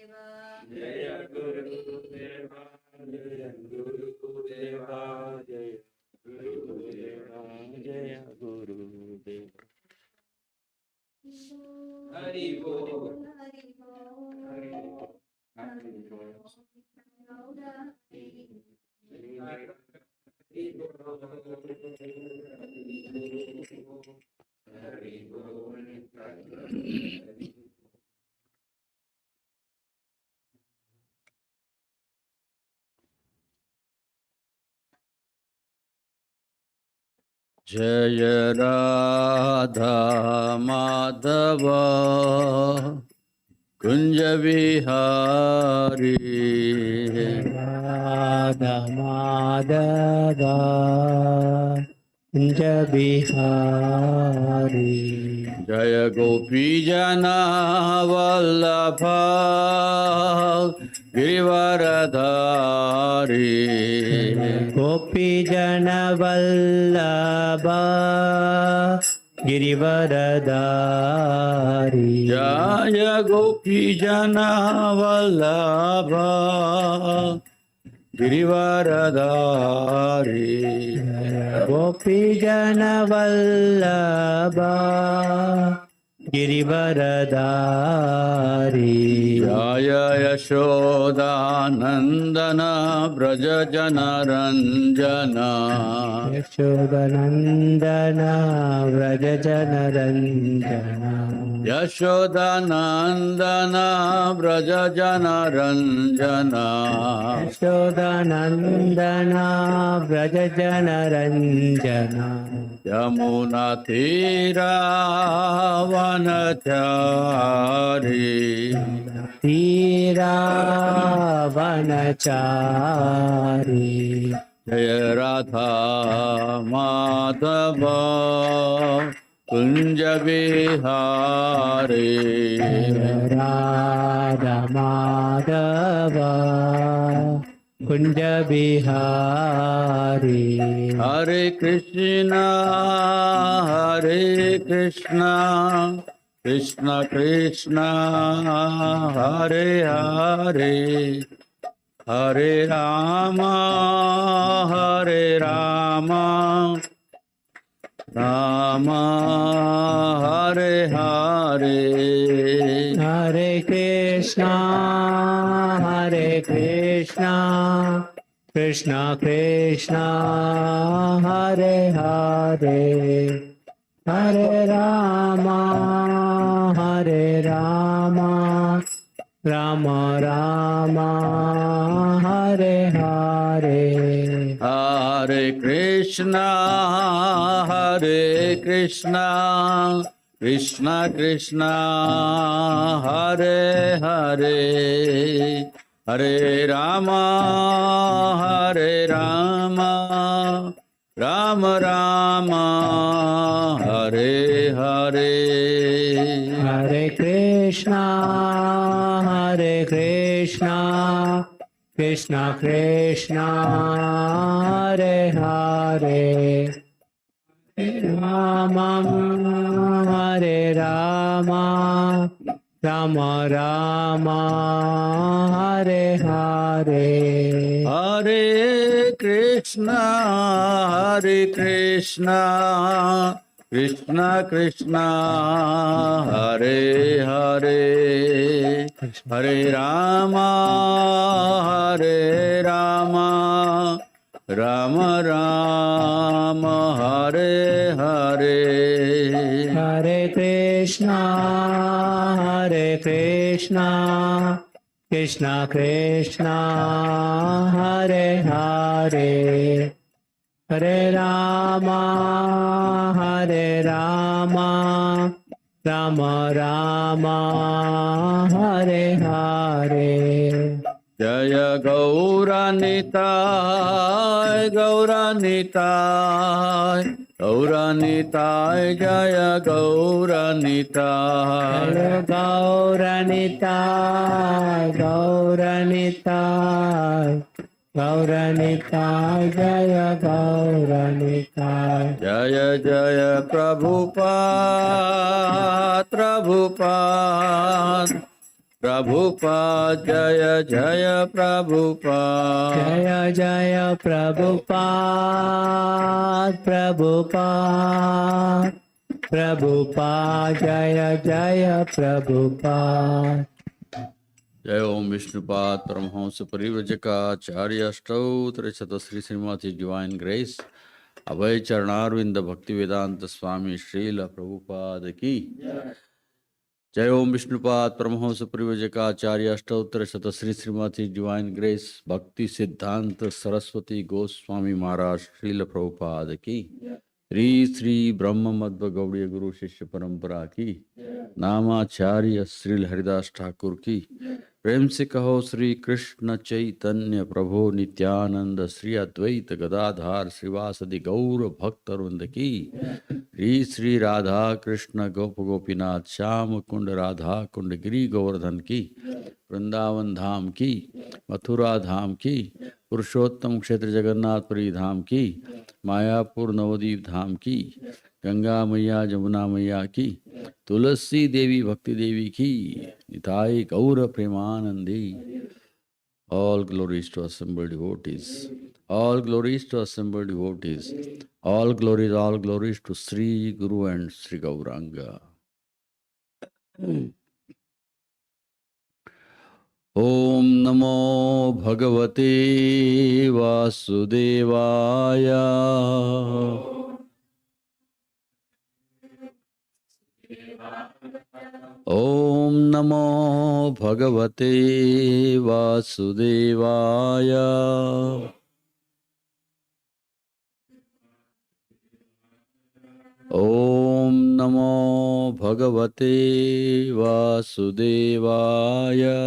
Jaya Gurudeva, Jaya Gurudeva, Jaya Gurudeva, Jaya Gurudeva. Hari Bol, Hari Bol, Hari Bol, Hari Bol. Jaya Radha Madhava Kunja Vihari Radha Madhava Kunja Bihari Jaya Gopi Jana Vallabha Girivaradhari Gopi Jana Vallabha Girivaradhari Jaya Gopi Jana Vallabha Girivaradhari Gopi Jana Vallabha Girivaradhari Jaya Yashoda Nandana Braja Jana Ranjana Yashodanandana Vrajajana Ranjana Yashoda Nandana Braja Jana Ranjana Yashodanandana Vrajajana Ranjana Yamuna Tira Vanachari Tira Vanachari Jaya Radha Madhava Kunja Vihari Radha Madhava Kunja Bihari Hare Krishna Hare Krishna Krishna Krishna Hare Hare Hare Rama Hare Rama Rama Hare Hare Hare Krishna Krishna Krishna Hare Hare Hare Rama Rama Rama Hare Hare Hare Krishna Krishna Krishna Hare Hare Hare Rama Rama Rama Hare Hare Hare Krishna Krishna Krishna Hare Hare Rama Hare Rama Rama Rama Hare Hare Hare Krishna Krishna Krishna Hare Hare Hare Rama Rama Rama Hare Hare Hare Krishna Krishna Krishna Hare Hare Hare Rama Rama Rama Hare Hare Jaya Gauranitai Jaya Gauranitai Gauranitai Jaya Gauranitai Jaya Jaya Prabhupada Prabhupada Jaya Jaya Prabhupada Jaya Jaya Prabhupada, Prabhupada, Prabhupada, Jaya Jaya Prabhupada. Jai Om Vishnupad Paramahamsa Parivrajaka Acharya Stoutra Chata Sri Srimati Divine Grace Abhay Charanarvinda Bhakti Vedanta Swami Srila Prabhupada Ki Jai Om Vishnupad Paramahamsa Parivrajaka Acharya Stoutra Chata Sri Srimati Divine Grace Bhakti Siddhanta Saraswati Goswami Maharaj Srila Prabhupada Ki Sri Sri Brahma Madhva Gaudiya Guru Shishya Parampara Ki नामाचार्य Srila Haridas Thakur की प्रेम से कहो श्री कृष्ण चैतन्य प्रभु नित्यानंद श्री अद्वैत गदाधार श्रीवासदि गौर भक्त वृंद की श्री श्री राधा कृष्ण गोप गोपीनाथ श्याम कुंड राधा कुंड गिरी गोवर्धन की वृंदावन धाम की मथुरा धाम की पुरुषोत्तम क्षेत्र जगन्नाथपुरी धाम की मायापुर नवदीप धाम की गंगा मैया जमुना मैया की तुलसी देवी भक्ति देवी की निताई गौर Premanandi. All glories to assembled devotees. All glories to assembled devotees. All glories to Sri Guru and Sri Gauranga. Om Namo Bhagavate Vasudevaya. Om Namo Bhagavate Vasudevaya. Om Namo Bhagavate Vasudevaya.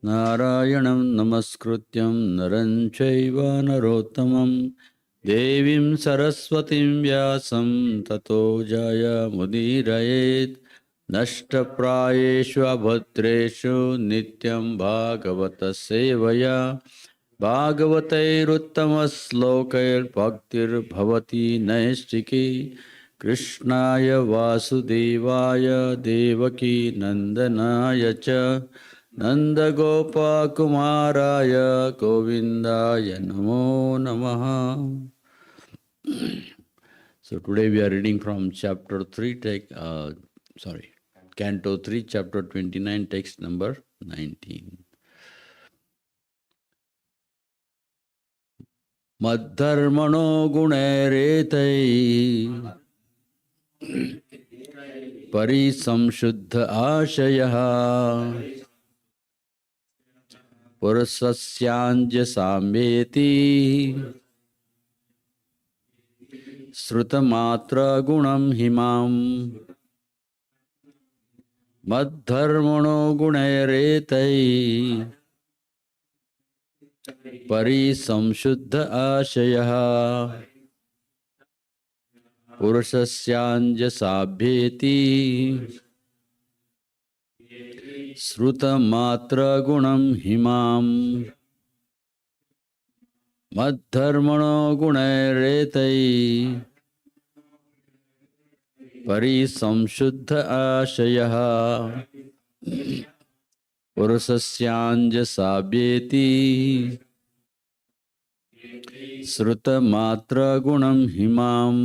Narayanam Namaskrutyam Naranchaiva Narottamam Devim Saraswatim Vyasam Tato Jaya Mudirayet Nashta Prayeshu Abhadreshu Nityam Bhagavata Sevaya Bhagavatai Ruttamaslokayar Bhaktir Bhavati Naistiki Krishnaya Vasudevaya Devaki Nandanaya Cha Nanda Gopa Kumaraya Govindaya Namo Namaha. So today we are reading from chapter 3, Canto 3, chapter 29, text number 19. Madharmano guneretai parisamshuddha ashayaha purasasyanja samveti srutamatra gunam himam. Madharmano guneretai parisamshuddha ashayaha purushasyanja sabhyeti srutamatra gunam himam. Madharmano guneretai parisamshuddha ashayaha purushasyanja sabhyeti srutamatra gunam himam.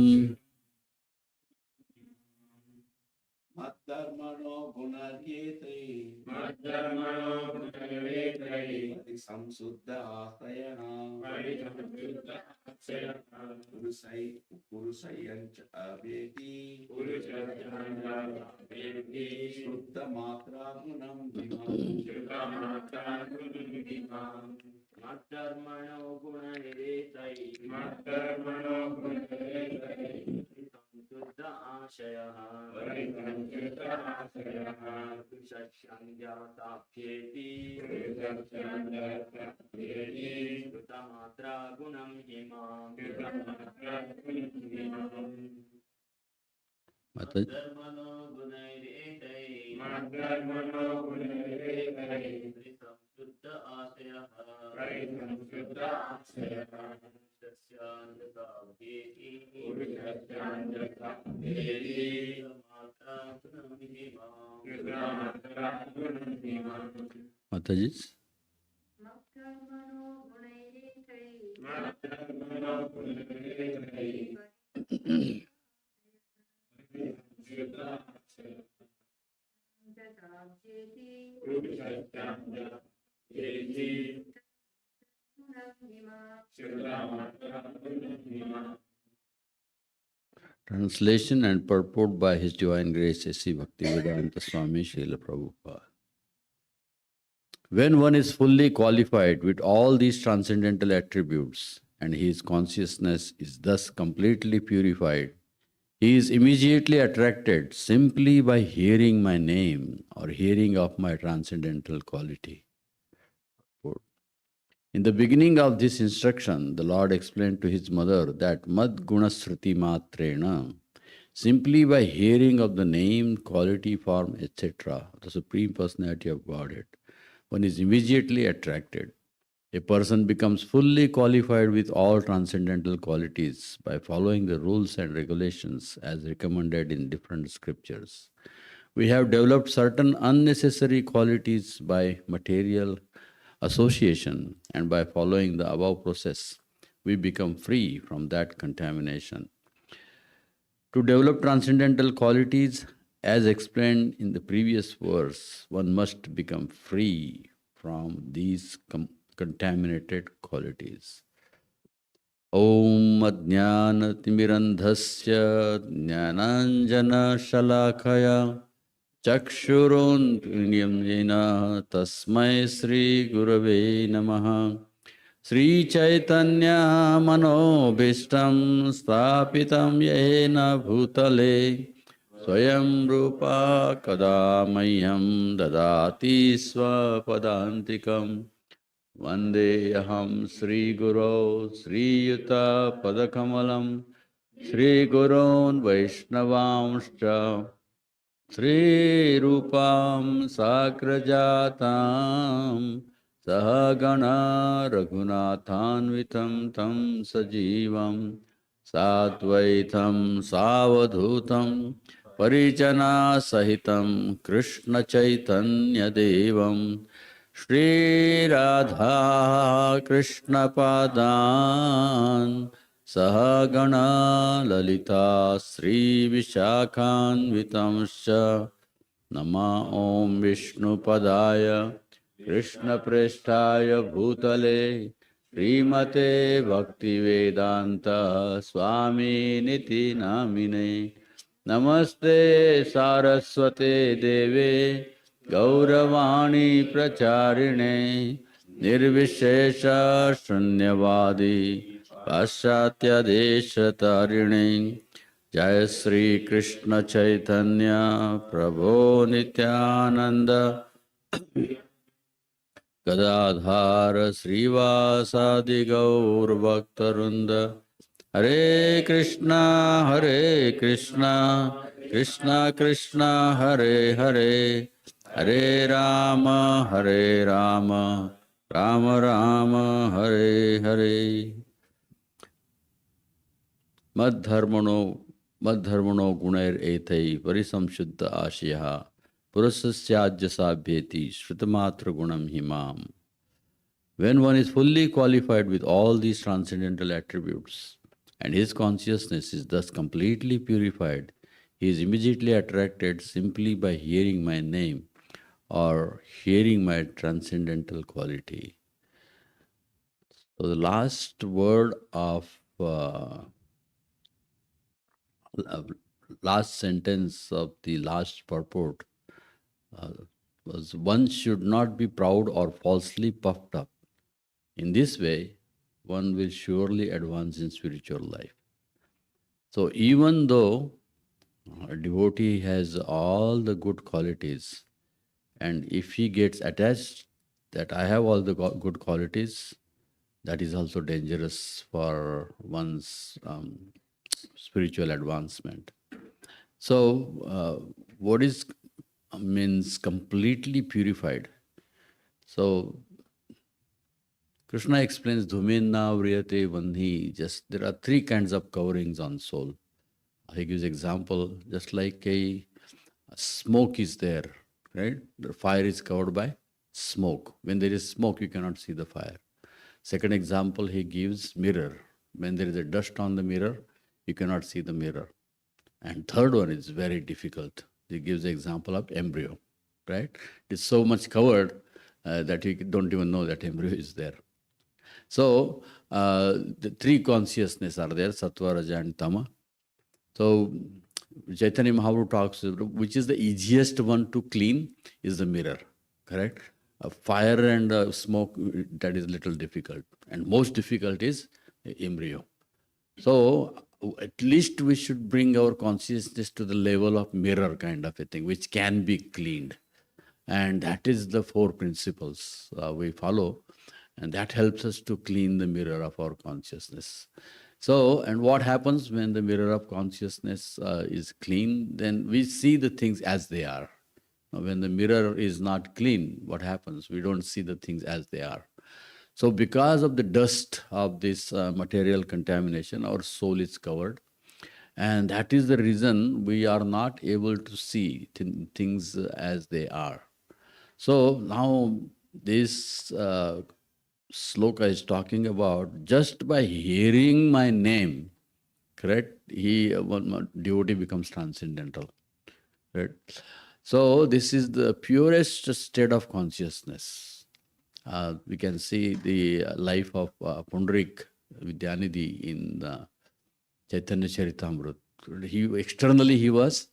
Madharmano gunaryetai samsuddha asayana purusayancha abheti shuddha matra gunam himam. Madharmano gunaryetai samsuddha asayana Shashanya Tapyeti Sutamatra Gunam Himam. Madharmano Gunairetai Samsuddha Asayaha Mataji? Translation and purport by His Divine Grace A.C. Bhaktivedanta Swami Srila Prabhupada. When one is fully qualified with all these transcendental attributes and his consciousness is thus completely purified, he is immediately attracted simply by hearing my name or hearing of my transcendental quality. In the beginning of this instruction, the Lord explained to his mother that Mad Guna Sruti Matrena, simply by hearing of the name, quality, form, etc., the Supreme Personality of Godhead, one is immediately attracted. A person becomes fully qualified with all transcendental qualities by following the rules and regulations as recommended in different scriptures. We have developed certain unnecessary qualities by material association, and by following the above process, we become free from that contamination. To develop transcendental qualities, as explained in the previous verse, one must become free from these contaminated qualities. Om Ajnana Timirandhasya Jnananjana Shalakaya Chakshurun Yena Tasmai Sri Gurave Namaha Sri Chaitanya Manobhishtam Sthapitam Yena Bhutale Swayam Rupa Kadamayam Dadati Swapadantikam Vandeham Sri Guru Sri Yuta Padakamalam Sri Gurun Vaishnavamscha Sri Rupam Sakrajatam Sahagana Raghunathanvitam Tam Sajivam Satvaitam Savadhutam Parijana Sahitam Krishna Chaitanya Devam Shri Radha Krishna Padan Sahagana Lalita Sri Vishakhanvitamscha Nama Om Vishnu Padaya Krishna Presthaya Bhutale Srimate Bhaktivedanta Swami Niti Namine Namaste Saraswate Deve Gauravani Pracharine Nirvishesha Shunyavadi Paschatya Deshatarine Jaya Sri Krishna Chaitanya Prabhu Nityananda Gadadhara Srivasadi Gaur Bhaktarunda Hare Krishna Krishna Krishna Hare Hare Hare Rama Rama Rama Hare Hare Madharmano Gunair Etai Parisamshuddha Ashiyaha Purasasyadyasabhyeti Shrutamatra Gunam Himam. When one is fully qualified with all these transcendental attributes and his consciousness is thus completely purified, he is immediately attracted simply by hearing my name or hearing my transcendental quality. So the last word of last sentence of the last purport was, one should not be proud or falsely puffed up. In this way, one will surely advance in spiritual life. So even though a devotee has all the good qualities, and if he gets attached that I have all the good qualities, that is also dangerous for one's spiritual advancement. So what is means completely purified? So Krishna explains Dhuminna Vriyate Bandhi. Just there are three kinds of coverings on soul. He gives example, just like a smoke is there, right? The fire is covered by smoke. When there is smoke, you cannot see the fire. Second example, he gives mirror. When there is a dust on the mirror, you cannot see the mirror. And third one is very difficult. He gives the example of embryo, right? It's so much covered that you don't even know that embryo is there. So the three consciousness are there, Sattva, Raja and Tama. So Chaitanya Mahaprabhu talks, which is the easiest one to clean is the mirror, correct? Fire and smoke, that is little difficult. And most difficult is embryo. So at least we should bring our consciousness to the level of mirror kind of a thing, which can be cleaned. And that is the four principles we follow. And that helps us to clean the mirror of our consciousness. So, and what happens when the mirror of consciousness is clean? Then we see the things as they are. Now, when the mirror is not clean, what happens? We don't see the things as they are. So, because of the dust of this material contamination, our soul is covered. And that is the reason we are not able to see things as they are. So, now this sloka is talking about just by hearing my name, correct? One devotee becomes transcendental, right? So this is the purest state of consciousness. We can see the life of Pundarik Vidyanidhi in Chaitanya Charitamrita. Externally he was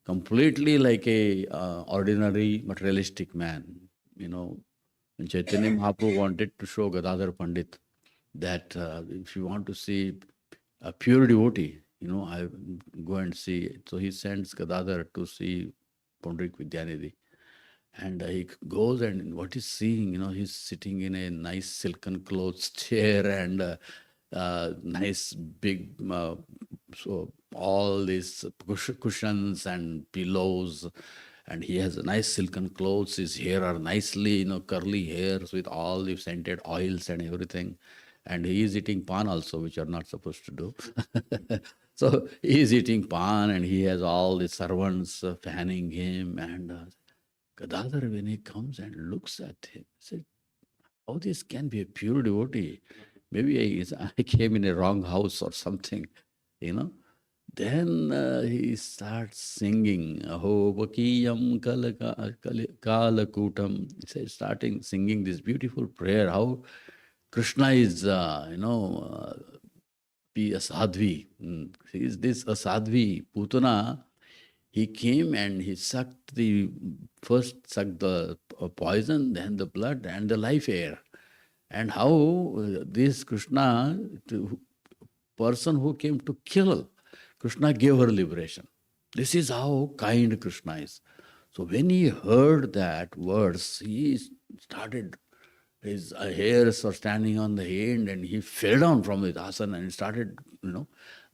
completely like a ordinary materialistic man, When Chaitanya Mahaprabhu wanted to show Gadadhar Pandit that if you want to see a pure devotee, I go and see. So he sends Gadadhar to see Pundarik Vidyanidhi. And he goes and what he's seeing, he's sitting in a nice silken clothes chair and nice big, so all these cushions and pillows. And he has nice silken clothes. His hair are nicely, curly hairs with all the scented oils and everything. And he is eating pan also, which you are not supposed to do. So he is eating pan and he has all the servants fanning him. And Gadadhar, when he comes and looks at him, said, how this can be a pure devotee? Maybe I came in a wrong house or something, Then he starts singing, Aho Vakiyam Kalakutam. He says, starting singing this beautiful prayer, how Krishna is, be a sadhvi. He is this a sadhvi. Putana, he came and he first sucked the poison, then the blood and the life air. And how this Krishna, person who came to kill, Krishna gave her liberation. This is how kind Krishna is. So when he heard that verse, he started, his hairs are standing on the hand and he fell down from his asana and started,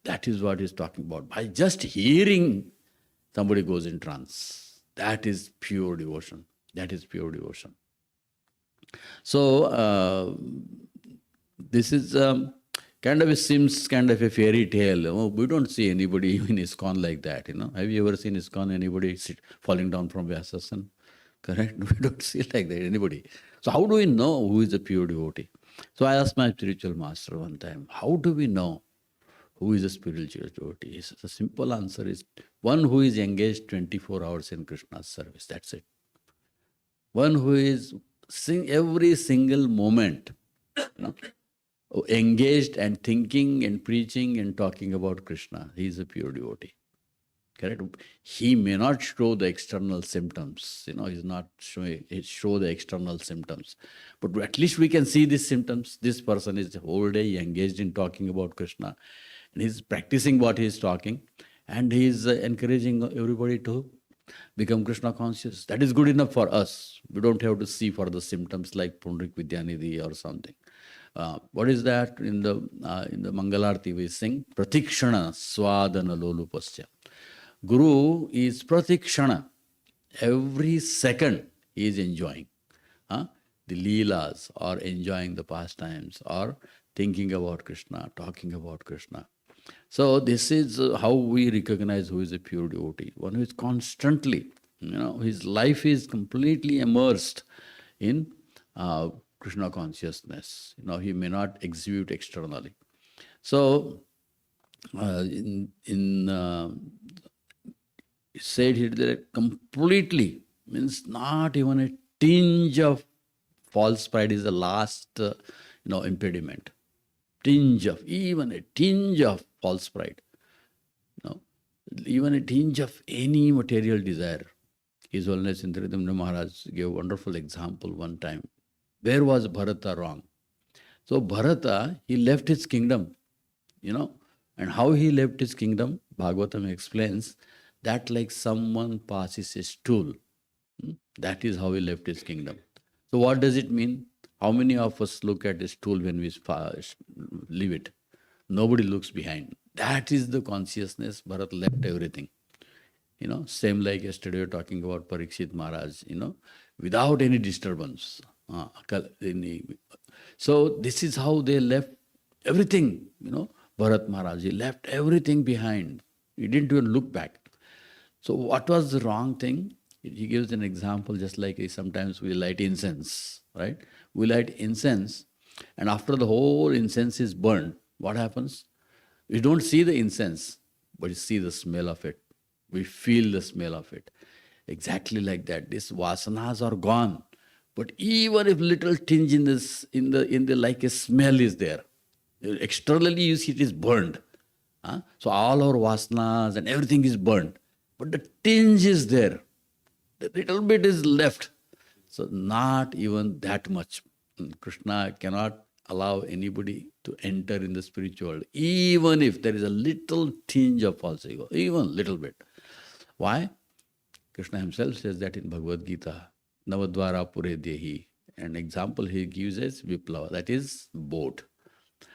that is what he's talking about. By just hearing, somebody goes in trance. That is pure devotion. That is pure devotion. So this is kind of a fairy tale. We don't see anybody in ISKCON like that. Have you ever seen ISKCON, anybody falling down from Vyasasana? Correct? We don't see like that, anybody. So how do we know who is a pure devotee? So I asked my spiritual master one time, how do we know who is a spiritual devotee? The simple answer is one who is engaged 24 hours in Krishna's service. That's it. One who is every single moment, engaged and thinking and preaching and talking about Krishna. He is a pure devotee. Correct? He may not show the external symptoms. He's not show the external symptoms. But at least we can see these symptoms. This person is the whole day engaged in talking about Krishna. And he's practicing what he's talking. And he's encouraging everybody to become Krishna conscious. That is good enough for us. We don't have to see for the symptoms like Pundarik Vidyanidhi or something. What is that? In the Mangalarti we sing, Pratikshana Swadana Lolupasya. Guru is Pratikshana. Every second he is enjoying. the leelas or enjoying the pastimes or thinking about Krishna, talking about Krishna. So this is how we recognize who is a pure devotee. One who is constantly, his life is completely immersed in Krishna consciousness. He may not exhibit externally. So it said here that completely means not even a tinge of false pride is the last impediment. Even a tinge of false pride, even a tinge of any material desire. His Holiness Indradhamna Maharaj gave a wonderful example one time. Where was Bharata wrong? So Bharata, he left his kingdom, and how he left his kingdom, Bhagavatam explains that like someone passes a stool. That is how he left his kingdom. So what does it mean? How many of us look at a stool when we leave it? Nobody looks behind. That is the consciousness. Bharat left everything. Same like yesterday we were talking about Parikshit Maharaj, without any disturbance. So this is how they left everything, Bharat Maharaj, he left everything behind. He didn't even look back. So what was the wrong thing? He gives an example, just like sometimes we light incense, right? We light incense, and after the whole incense is burned, what happens? We don't see the incense, but we see the smell of it. We feel the smell of it. Exactly like that. These vasanas are gone, but even if little tinge in the like a smell is there, externally you see it is burned. So all our vasanas and everything is burned, but the tinge is there. The little bit is left. So not even that much. Krishna cannot allow anybody to enter in the spiritual world, even if there is a little tinge of false ego, even little bit. Why? Krishna himself says that in Bhagavad Gita, Navadvara Pure Dehi. An example he gives is Viplava, that is boat.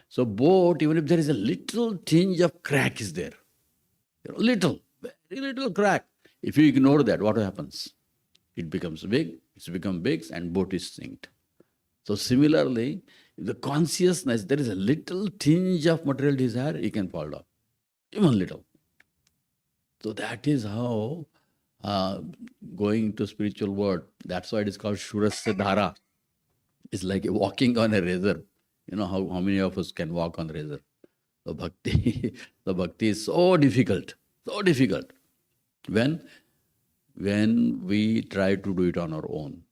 So boat, even if there is a little tinge of crack is there, little, very little crack. If you ignore that, what happens? It becomes big, it's become big, and boat is sinked. So similarly, if the consciousness, there is a little tinge of material desire, you can fall down, even little. So that is how going to spiritual world, that's why it is called Shurasya Dhara. It's like walking on a razor. How many of us can walk on razor? So bhakti, the bhakti is so difficult, so difficult. When we try to do it on our own,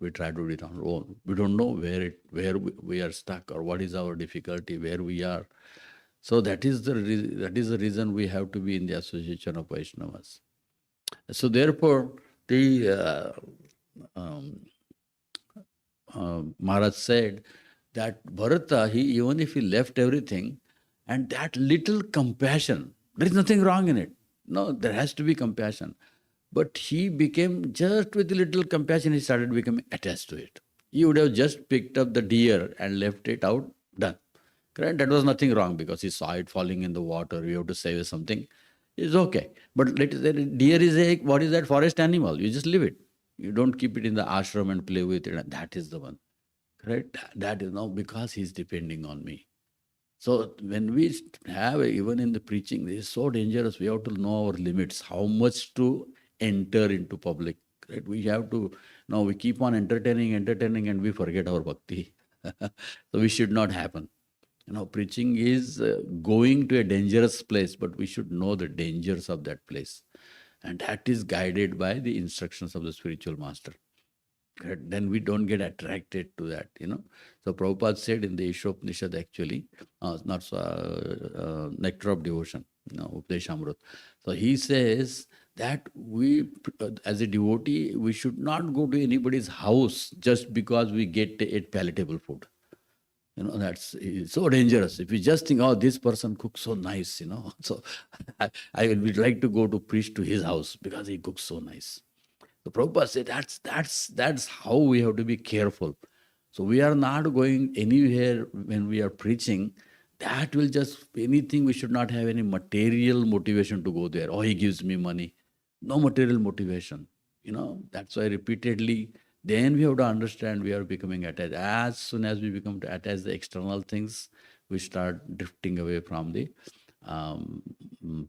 we try to do it on our own. We don't know where we are stuck or what is our difficulty, where we are. So that is the reason we have to be in the association of Vaishnavas. So therefore, the Maharaj said that Bharata, even if he left everything, and that little compassion, there is nothing wrong in it. No, there has to be compassion. But he became, just with a little compassion, he started becoming attached to it. He would have just picked up the deer and left it out, done. Correct? That was nothing wrong because he saw it falling in the water, you have to save something. It's okay. But let us say deer is what is that? Forest animal. You just leave it. You don't keep it in the ashram and play with it. And that is the one. Correct? That is now because he's depending on me. So when we have, even in the preaching, this is so dangerous. We have to know our limits, how much to enter into public. Right? We have to, now we keep on entertaining, and we forget our bhakti. So we should not happen. Preaching is going to a dangerous place, but we should know the dangers of that place. And that is guided by the instructions of the spiritual master. Correct? Then we don't get attracted to that, So Prabhupada said in the Ishopanishad actually, Nectar of Devotion, Updeshamrut. So he says that we, as a devotee, we should not go to anybody's house just because we get a palatable food. That's so dangerous. If you just think, oh, this person cooks so nice, so I would like to go to preach to his house because he cooks so nice. So Prabhupada said that's how we have to be careful. So we are not going anywhere when we are preaching. That will just, anything, we should not have any material motivation to go there. Oh, he gives me money. No material motivation. That's why repeatedly Then we have to understand we are becoming attached. As soon as we become attached to the external things, we start drifting away from the um,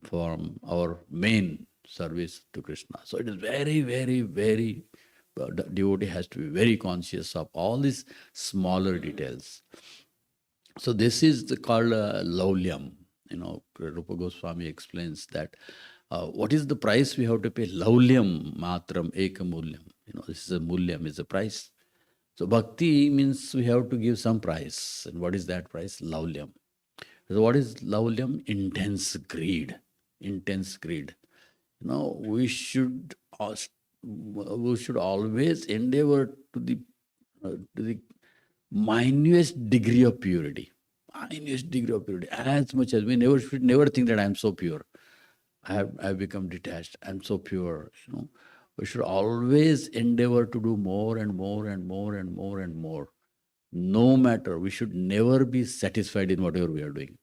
from our main service to Krishna. So it is very, very, very. The devotee has to be very conscious of all these smaller details. So this is called laulyam. Rupa Goswami explains that what is the price we have to pay? Laulyam matram ekamulyam. This is a mulyam, is a price. So bhakti means we have to give some price. And what is that price? Laulyam. So what is laulyam? Intense greed. Intense greed. We should always endeavor to the minutest degree of purity. Minutest degree of purity. As much as we should never think that I'm so pure. I've become detached. I'm so pure. We should always endeavor to do more and more and more and more and more. No matter, we should never be satisfied in whatever we are doing.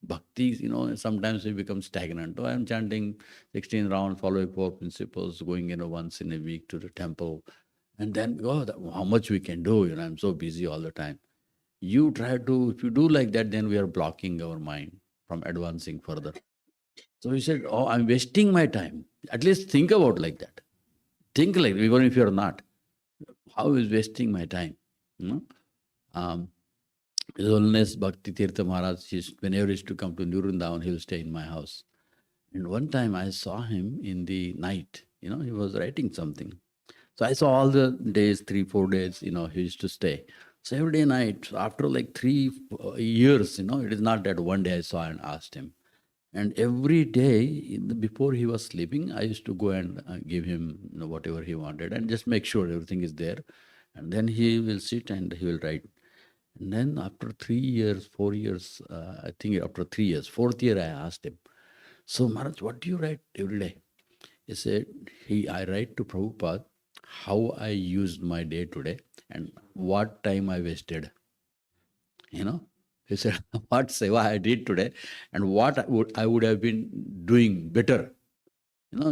Bhakti, sometimes we become stagnant. Oh, I'm chanting 16 rounds, following 4 principles, going once in a week to the temple. And then, how much we can do, I'm so busy all the time. If you do like that, then we are blocking our mind from advancing further. So he said, oh, I'm wasting my time. At least think about like that. Think like, even if you're not, how is wasting my time? His Holiness Bhakti Tirtha Maharaj, whenever he used to come to New Vrindavan, he will stay in my house. And one time I saw him in the night, he was writing something. So I saw all the days, 3-4 days, he used to stay. So every day night, after like 3 years, it is not that one day I saw and asked him. And every day, before he was sleeping, I used to go and give him whatever he wanted and just make sure everything is there. And then he will sit and he will write. And then after 3 years, 4 years, I think after 3 years, 4th year, I asked him, so Maharaj, what do you write every day? He said, I write to Prabhupada how I used my day today and what time I wasted. He said, what seva I did today and what I would have been doing better.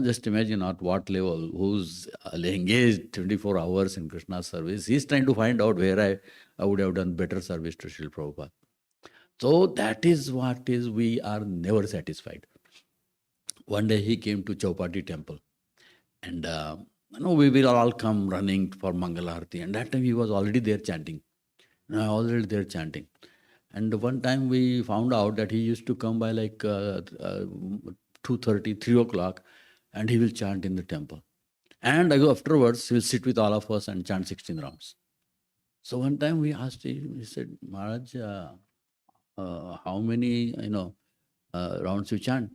Just imagine at what level, who's engaged 24 hours in Krishna's service. He's trying to find out where I would have done better service to Srila Prabhupada. So that is what is, we are never satisfied. One day he came to Chaupati temple and we will all come running for Mangalarti. And that time he was already there chanting. And one time we found out that he used to come by like 2:30, 3 o'clock, and he will chant in the temple. And afterwards, he will sit with all of us and chant 16 rounds. So one time we asked him, he said, Maharaj, how many rounds you chant?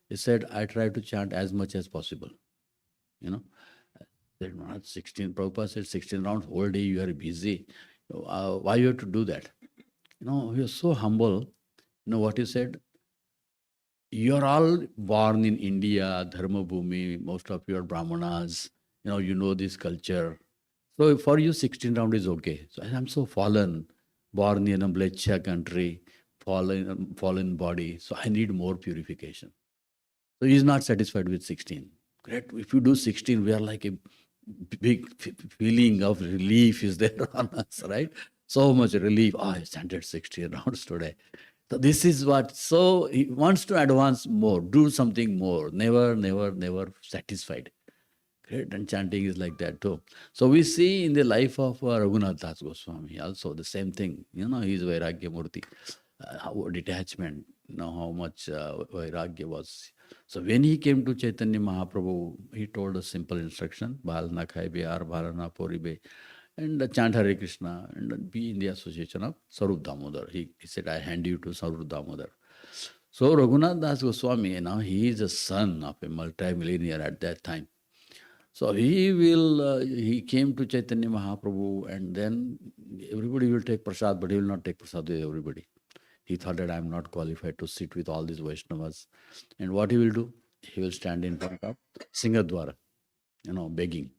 He said, I try to chant as much as possible. I said, Maharaj, 16, Prabhupada said 16 rounds, whole day you are busy. Why you have to do that? He was so humble. What he said? You are all born in India, Dharma Bhumi, most of you are Brahmanas, you know this culture. So for you, 16 round is okay. So I'm so fallen, born in a Blecha country, fallen body. So I need more purification. So he's not satisfied with 16. Great. If you do 16, we are like a big feeling of relief is there on us, right? So much relief. Oh, I chanted 16 rounds today. So this is what, so he wants to advance more, do something more, never satisfied. Great, and chanting is like that too. So we see in the life of Raghunath Das Goswami also the same thing. He is Vairagya Murti, how detachment, how much Vairagya was. So when he came to Chaitanya Mahaprabhu, he told a simple instruction, Bhalana Khaibe Ar Bhalana Poribe, and chant Hare Krishna and be in the association of Sarup Damodar. He said, I hand you to Sarup Damodar. So Raghunath Das Goswami, he is a son of a multi-millionaire at that time. So he came to Chaitanya Mahaprabhu and then everybody will take prasad, but he will not take prasad with everybody. He thought that I am not qualified to sit with all these Vaishnavas. And what he will do? He will stand in front of Singadwara, begging.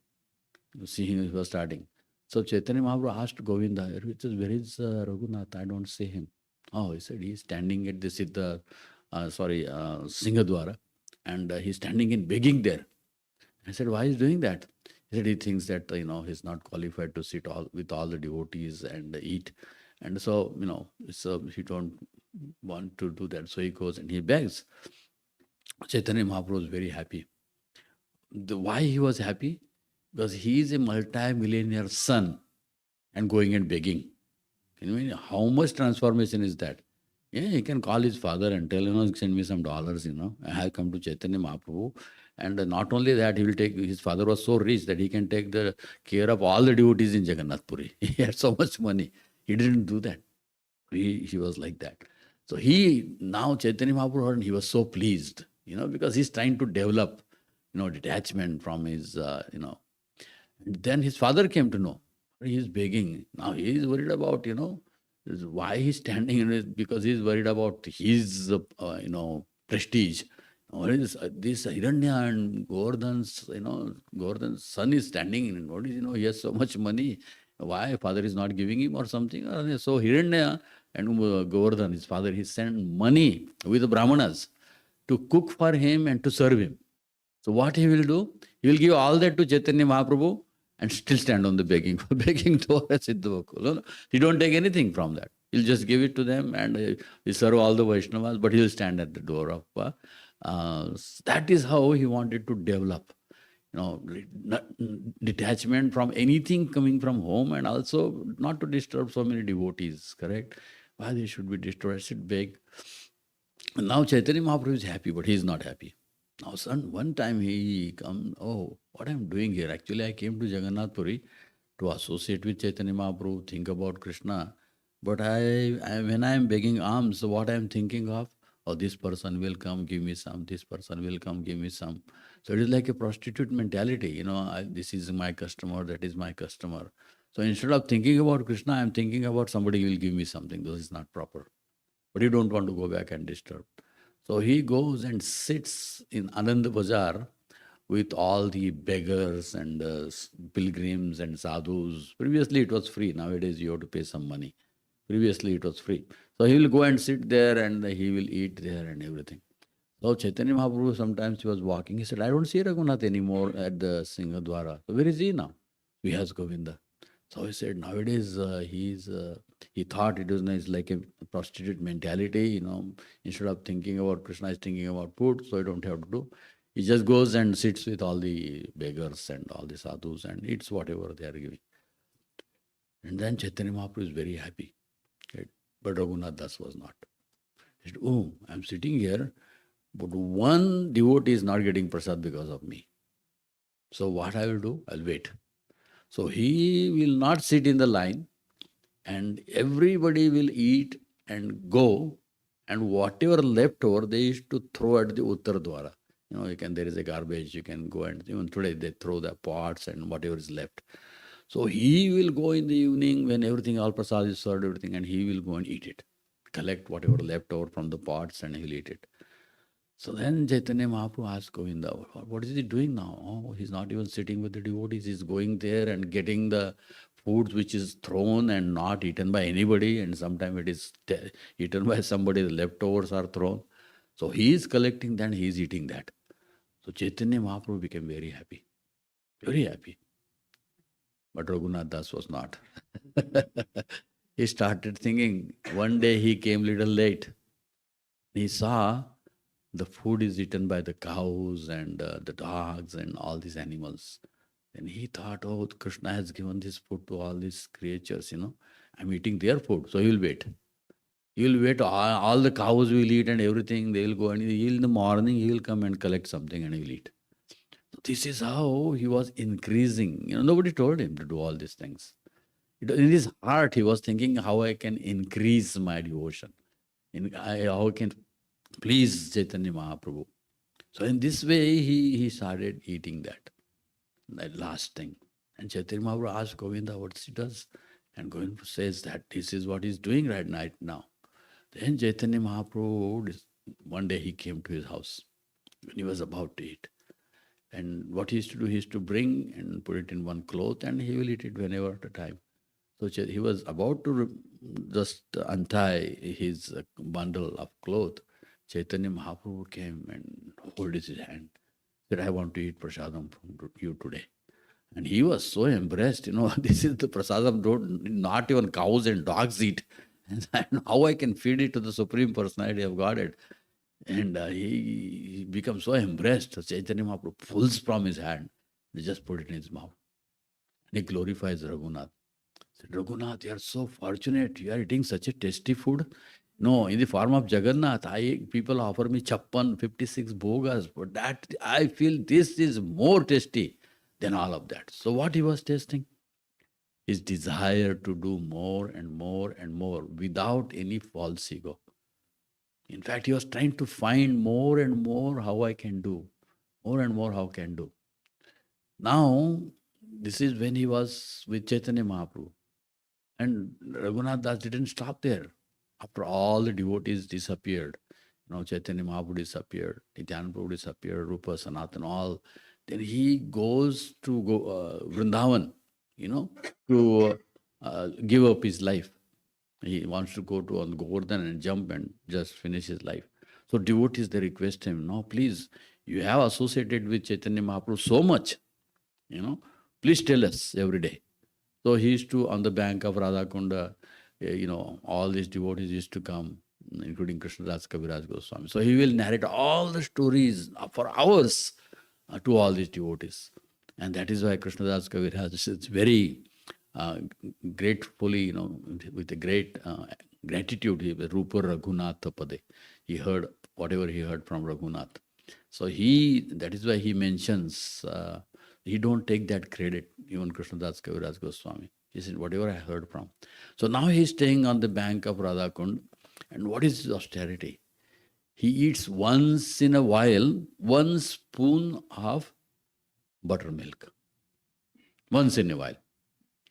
You see, he was starting. So Chaitanya Mahaprabhu asked Govinda, where is Raghunath? I don't see him. Oh, he said, he's standing at the Singadwara, and he's standing and begging there. I said, why is doing that? He said he thinks that, he's not qualified to sit with all the devotees and eat. And so, so he don't want to do that. So he goes and he begs. Chaitanya Mahaprabhu was very happy. Why he was happy? Because he is a multi-millionaire son and going and begging. Can you imagine how much transformation is that? Yeah, he can call his father and tell, send me some dollars, I have come to Chaitanya Mahaprabhu. And not only that, he will take, his father was so rich that he can take the care of all the devotees in Jagannath Puri. He had so much money. He didn't do that. He was like that. So now Chaitanya Mahaprabhu, he was so pleased, because he's trying to develop, detachment from his, And then his father came to know. He's begging. Now he is worried about, why he's standing in it, because he's worried about his, prestige. What is this Hiranya and Govardhan's, Govardhan's son is standing in it. What is, he has so much money. Why father is not giving him or something? So Hiranya and Govardhan, his father, he sent money with the Brahmanas to cook for him and to serve him. So what he will do? He will give all that to Chaitanya Mahaprabhu and still stand on the begging door at Siddhavakul. No, he don't take anything from that. He'll just give it to them and he serve all the Vaishnavas, but he'll stand at the door of. That is how he wanted to develop, detachment from anything coming from home, and also not to disturb so many devotees. Correct? Why they should be disturbed? I should beg. And now Chaitanya Mahaprabhu is happy, but he is not happy. Now, son, one time he come, what I'm doing here? Actually, I came to Jagannath Puri to associate with Chaitanya Mahaprabhu, think about Krishna. But when I am begging alms, what I am thinking of, this person will come, give me some. This person will come, give me some. So it is like a prostitute mentality. This is my customer, that is my customer. So instead of thinking about Krishna, I am thinking about somebody will give me something. This is not proper. But you don't want to go back and disturb. So he goes and sits in Anand Bazaar with all the beggars and pilgrims and sadhus. Previously it was free. Nowadays you have to pay some money. Previously it was free. So he will go and sit there and he will eat there and everything. So Chaitanya Mahaprabhu, sometimes he was walking. He said, I don't see Raghunath anymore at the Singhadwara. So where is he now? He has Govinda. So he said, nowadays he thought it was nice, like a prostitute mentality, instead of thinking about Krishna, is thinking about food, so you don't have to do. He just goes and sits with all the beggars and all the sadhus and eats whatever they are giving. And then Chaitanya Mahaprabhu is very happy. Right? But Raghunath Das was not. He said, I'm sitting here, but one devotee is not getting prasad because of me. So what I will do? I'll wait. So he will not sit in the line, and everybody will eat and go, and whatever left over, they used to throw at the Uttar Dwara. There is a garbage, you can go, and even today they throw the pots and whatever is left. So he will go in the evening when everything, all prasad is served, everything, and he will go and eat it. Collect whatever left over from the pots and he'll eat it. So then Chaitanya Mahaprabhu asked Govinda, what is he doing now? He's not even sitting with the devotees. He's going there and getting the food which is thrown and not eaten by anybody. And sometimes it is eaten by somebody. The leftovers are thrown. So he is collecting that and he is eating that. So Chaitanya Mahaprabhu became very happy. Very happy. But Raghunath Das was not. He started thinking. One day he came little late. He saw the food is eaten by the cows and the dogs and all these animals. Then he thought, Krishna has given this food to all these creatures, I'm eating their food, so he will wait. He will wait, all the cows will eat and everything, they will go and in the morning he will come and collect something and he will eat. So this is how he was increasing. Nobody told him to do all these things. In his heart, he was thinking how I can increase my devotion, how I can please Chaitanya Mahaprabhu. So in this way, he started eating that last thing. And Chaitanya Mahaprabhu asked Govinda what he does. And Govinda says that this is what he's doing right now. Then Chaitanya Mahaprabhu, one day he came to his house when he was about to eat. And what he used to do, he used to bring and put it in one cloth and he will eat it whenever at a time. So he was about to just untie his bundle of cloth. Chaitanya Mahaprabhu came and held his hand. Said, I want to eat prasadam from you today. And he was so embarrassed, this is the prasadam, not even cows and dogs eat. And how I can feed it to the Supreme Personality of Godhead? And he becomes so embarrassed. Chaitanya Mahaprabhu pulls from his hand, he just put it in his mouth. And he glorifies Raghunath. Said, Raghunath, you are so fortunate. You are eating such a tasty food. No, in the form of Jagannath, people offer me chappan, 56 bhogas, but that I feel this is more tasty than all of that. So what he was tasting? His desire to do more and more and more without any false ego. In fact, he was trying to find more and more how I can do, more and more how I can do. Now, this is when he was with Chaitanya Mahaprabhu. And Raghunath Das didn't stop there. After all the devotees disappeared, Chaitanya Mahaprabhu disappeared, Nityananda Prabhu disappeared, Rupa, Sanatan, all. Then he goes to Vrindavan, to give up his life. He wants to go to on Govardhan and jump and just finish his life. So devotees, they request him, no, please, you have associated with Chaitanya Mahaprabhu so much, please tell us every day. So he used to, on the bank of Radhakunda, all these devotees used to come, including Krishnadas Kaviraj Goswami. So he will narrate all the stories for hours to all these devotees. And that is why Krishnadas Kaviraj is very gratefully, with a great gratitude, he was Rupa Raghunatha Pade. He heard whatever he heard from Raghunath. So that is why he mentions, he don't take that credit, even Krishnadas Kaviraj Goswami. He said, whatever I heard from. So now he's staying on the bank of Radhakund. And what is his austerity? He eats once in a while 1 spoon of buttermilk. Once in a while.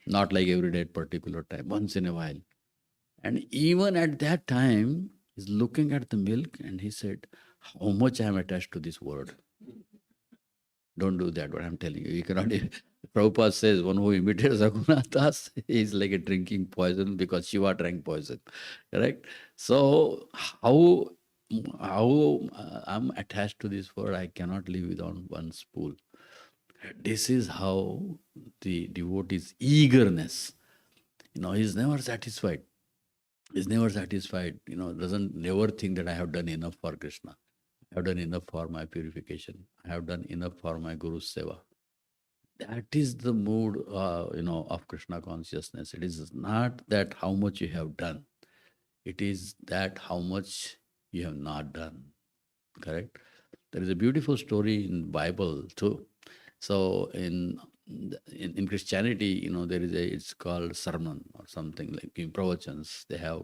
Not like every day at particular time, once in a while. And even at that time, he's looking at the milk and he said, how much I am attached to this word. Don't do that, what I'm telling you. You cannot. Prabhupada says, one who imitates Raghunathas is like a drinking poison because Shiva drank poison. Correct? So, how I'm attached to this word, I cannot live without 1 spoon. This is how the devotee's eagerness, he's never satisfied. He's never satisfied, doesn't never think that I have done enough for Krishna. I have done enough for my purification. I have done enough for my Guru's seva. That is the mood, of Krishna consciousness. It is not that how much you have done. It is that how much you have not done. Correct? There is a beautiful story in Bible too. So in Christianity, there is it's called sermon or something like in pravachans. They have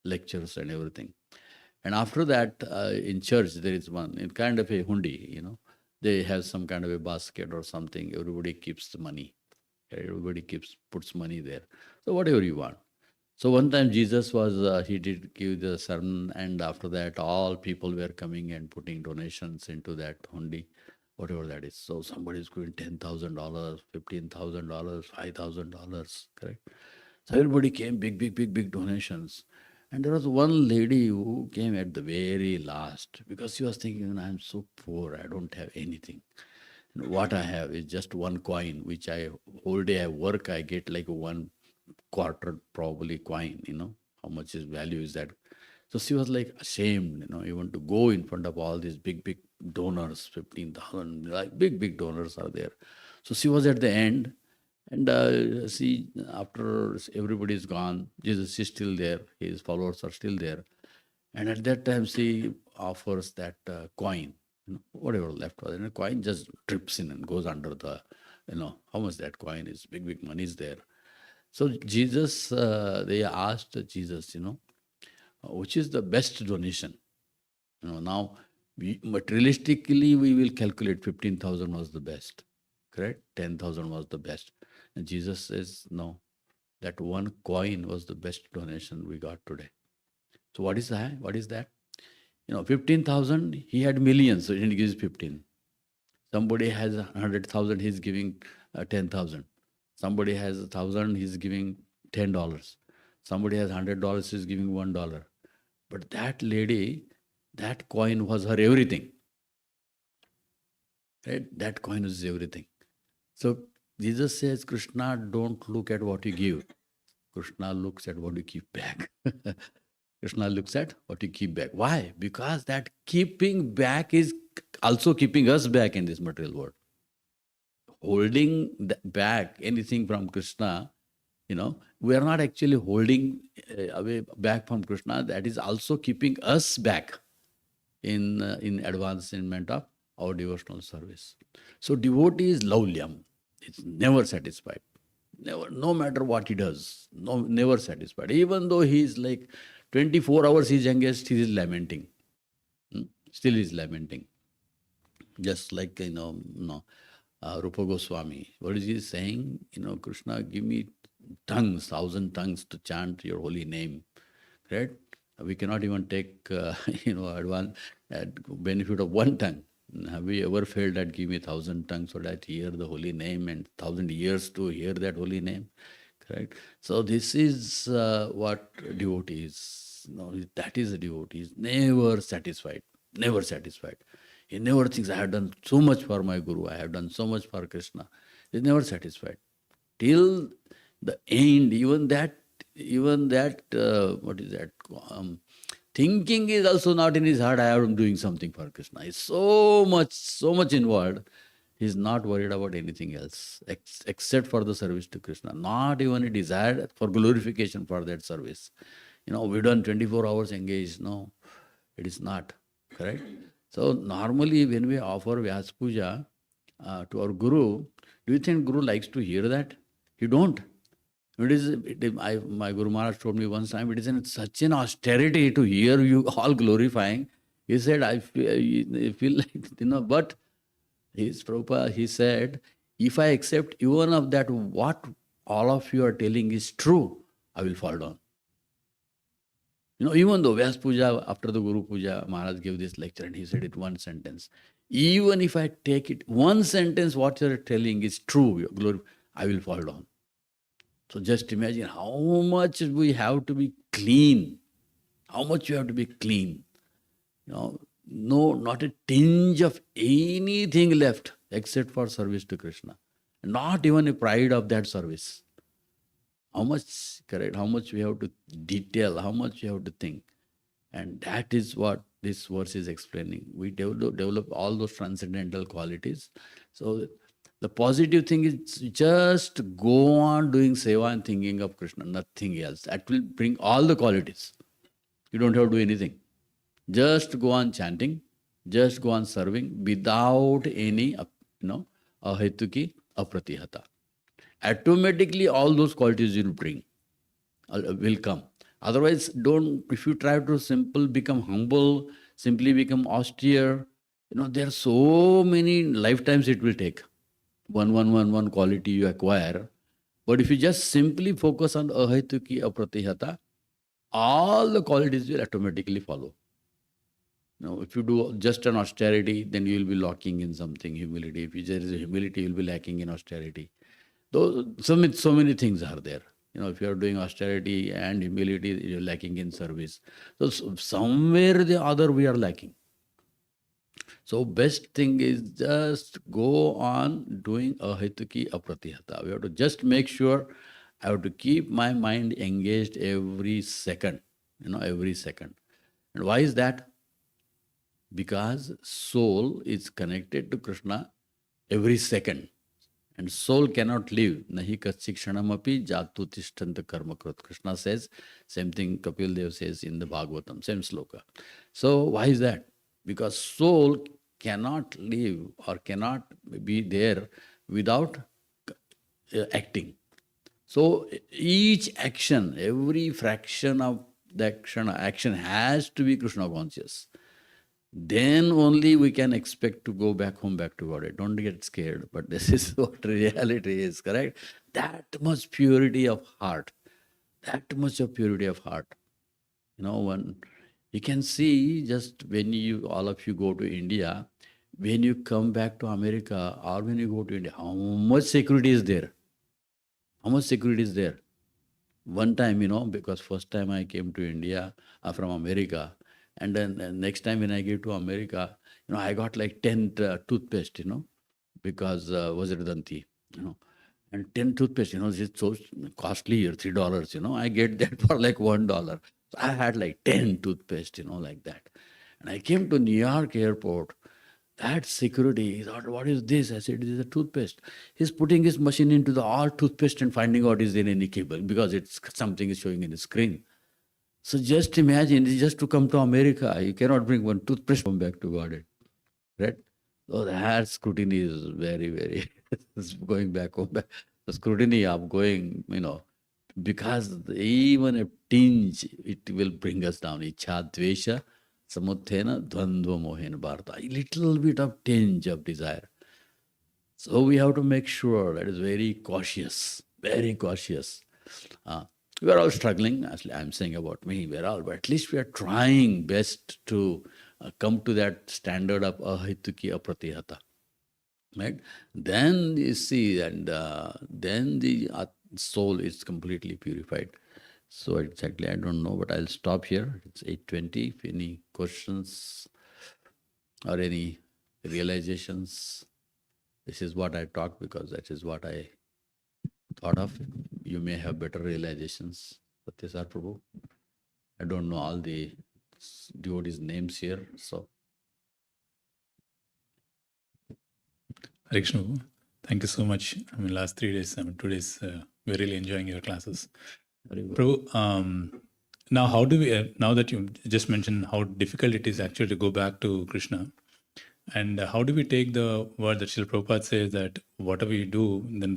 lectures and everything. And after that, in church, there is one, in kind of a hundi, they have some kind of a basket or something. Everybody keeps the money. Everybody puts money there. So whatever you want. So one time Jesus was, he did give the sermon, and after that, all people were coming and putting donations into that hundi, whatever that is. So somebody is giving $10,000, $15,000, $5,000, correct? So everybody came, big donations. And there was one lady who came at the very last because she was thinking, I'm so poor, I don't have anything. What I have is just 1 coin, which whole day I work, I get like 1 quarter probably coin, how much is value is that. So she was like ashamed, even to go in front of all these big donors, 15,000, like big donors are there. So she was at the end. And after everybody is gone, Jesus is still there. His followers are still there. And at that time, she offers that coin, whatever left was. And the coin just drips in and goes under the, how much that coin is. Big money is there. So Jesus, they asked Jesus, which is the best donation? Now, materialistically, we will calculate 15,000 was the best. Correct? 10,000 was the best. And Jesus says, no, that 1 coin was the best donation we got today. So what is that? 15,000, he had millions, so he gives 15. Somebody has 100,000, he's giving 10,000. Somebody has 1,000, he's giving $10. Somebody has $100, he's giving $1. But that lady, that coin was her everything. Right? That coin was everything. So Jesus says, Krishna, don't look at what you give. Krishna looks at what you keep back. Krishna looks at what you keep back. Why? Because that keeping back is also keeping us back in this material world. Holding back anything from Krishna, we are not actually holding away back from Krishna. That is also keeping us back in advancement of our devotional service. So devotee is laulyam. It's never satisfied. Never, no matter what he does, never satisfied. Even though he is like 24 hours he is engaged, he is lamenting. Still he is lamenting. Just like, Rupa Goswami. What is he saying? Krishna, give me tongues, 1,000 tongues to chant your holy name. Right? We cannot even take, advance benefit of one tongue. Have we ever felt that give me 1,000 tongues so that hear the holy name and 1,000 years to hear that holy name? Correct? So this is what devotee is. That is a devotee. Is never satisfied. Never satisfied. He never thinks, I have done so much for my Guru, I have done so much for Krishna. He is never satisfied. Till the end, even that, what is that? Thinking is also not in his heart, I am doing something for Krishna. He's so much involved. He's not worried about anything else except for the service to Krishna. Not even a desire for glorification for that service. We've done 24 hours engaged. No, it is not. Correct? So normally when we offer Vyas Puja to our Guru, do you think Guru likes to hear that? You don't. My Guru Maharaj told me one time, it is such an austerity to hear you all glorifying. He said, I feel like, but his Prabhupada, he said, if I accept even of that, what all of you are telling is true, I will fall down. Even though Vyas Puja, after the Guru Puja, Maharaj gave this lecture and he said it one sentence. Even if I take it, one sentence, what you are telling is true, I will fall down. So just imagine how much we have to be clean. How much you have to be clean. No, not a tinge of anything left except for service to Krishna. Not even a pride of that service. How much, correct? How much we have to detail, how much we have to think. And that is what this verse is explaining. We develop all those transcendental qualities. So the positive thing is just go on doing seva and thinking of Krishna, nothing else. That will bring all the qualities. You don't have to do anything. Just go on chanting, just go on serving without any, ahetuki, apratihata. Automatically all those qualities will come. Otherwise, if you try to become humble, simply become austere, there are so many lifetimes it will take. One quality you acquire. But if you just simply focus on ahetuki, apratihata, all the qualities will automatically follow. If you do just an austerity, then you will be lacking in something, humility. If there is a humility, you will be lacking in austerity. So many things are there. If you are doing austerity and humility, you're lacking in service. So somewhere or the other we are lacking. So best thing is just go on doing ahetuki apratihata. We have to just make sure I have to keep my mind engaged every second. Every second. And why is that? Because soul is connected to Krishna every second. And soul cannot live. Nahi katsikshanamapi jatu tishtanta karmakrut. Krishna says, same thing Kapil Dev says in the Bhagavatam, same sloka. So why is that? Because soul cannot live or cannot be there without acting. So each action, every fraction of the action has to be Krishna conscious. Then only we can expect to go back home, back to God. Don't get scared, but this is what reality is, correct? That much purity of heart. That much of purity of heart. When you can see just when all of you go to India, when you come back to America or when you go to India, how much security is there? How much security is there? One time, because first time I came to India from America, and then next time when I came to America, I got like 10 toothpaste, because Vajradanti, And 10 toothpaste, it's so costly here, $3, I get that for like $1. So I had like 10 toothpaste, like that. And I came to New York airport. That security, he thought, what is this? I said, it is a toothpaste. He's putting his machine into the all toothpaste and finding out is there any cable because it's something is showing in the screen. So just imagine, just to come to America, you cannot bring one toothpaste come back to Goddard, right? So that scrutiny is very, very it's going back home. The scrutiny of going, because even a tinge, it will bring us down. Ichha, dvesha, samuthena, dvandva mohena bharata. A little bit of tinge of desire. So we have to make sure that is very cautious, very cautious. We're all struggling, as I'm saying about me, we're all, but at least we are trying best to come to that standard of ahituki apratihata. Right? Then you see, and then the soul is completely purified. So exactly, I don't know, but I'll stop here. It's 8:20. If any questions or any realizations, this is what I talked because that is what I thought of. You may have better realizations. Satyasar Prabhu. I don't know all the devotees' names here, so. Hare Krishna. Thank you so much. Last 3 days, 2 days, we're really enjoying your classes. Prabhu, now how do we, now that you just mentioned how difficult it is actually to go back to Krishna, and how do we take the word that Srila Prabhupada says that whatever you do, then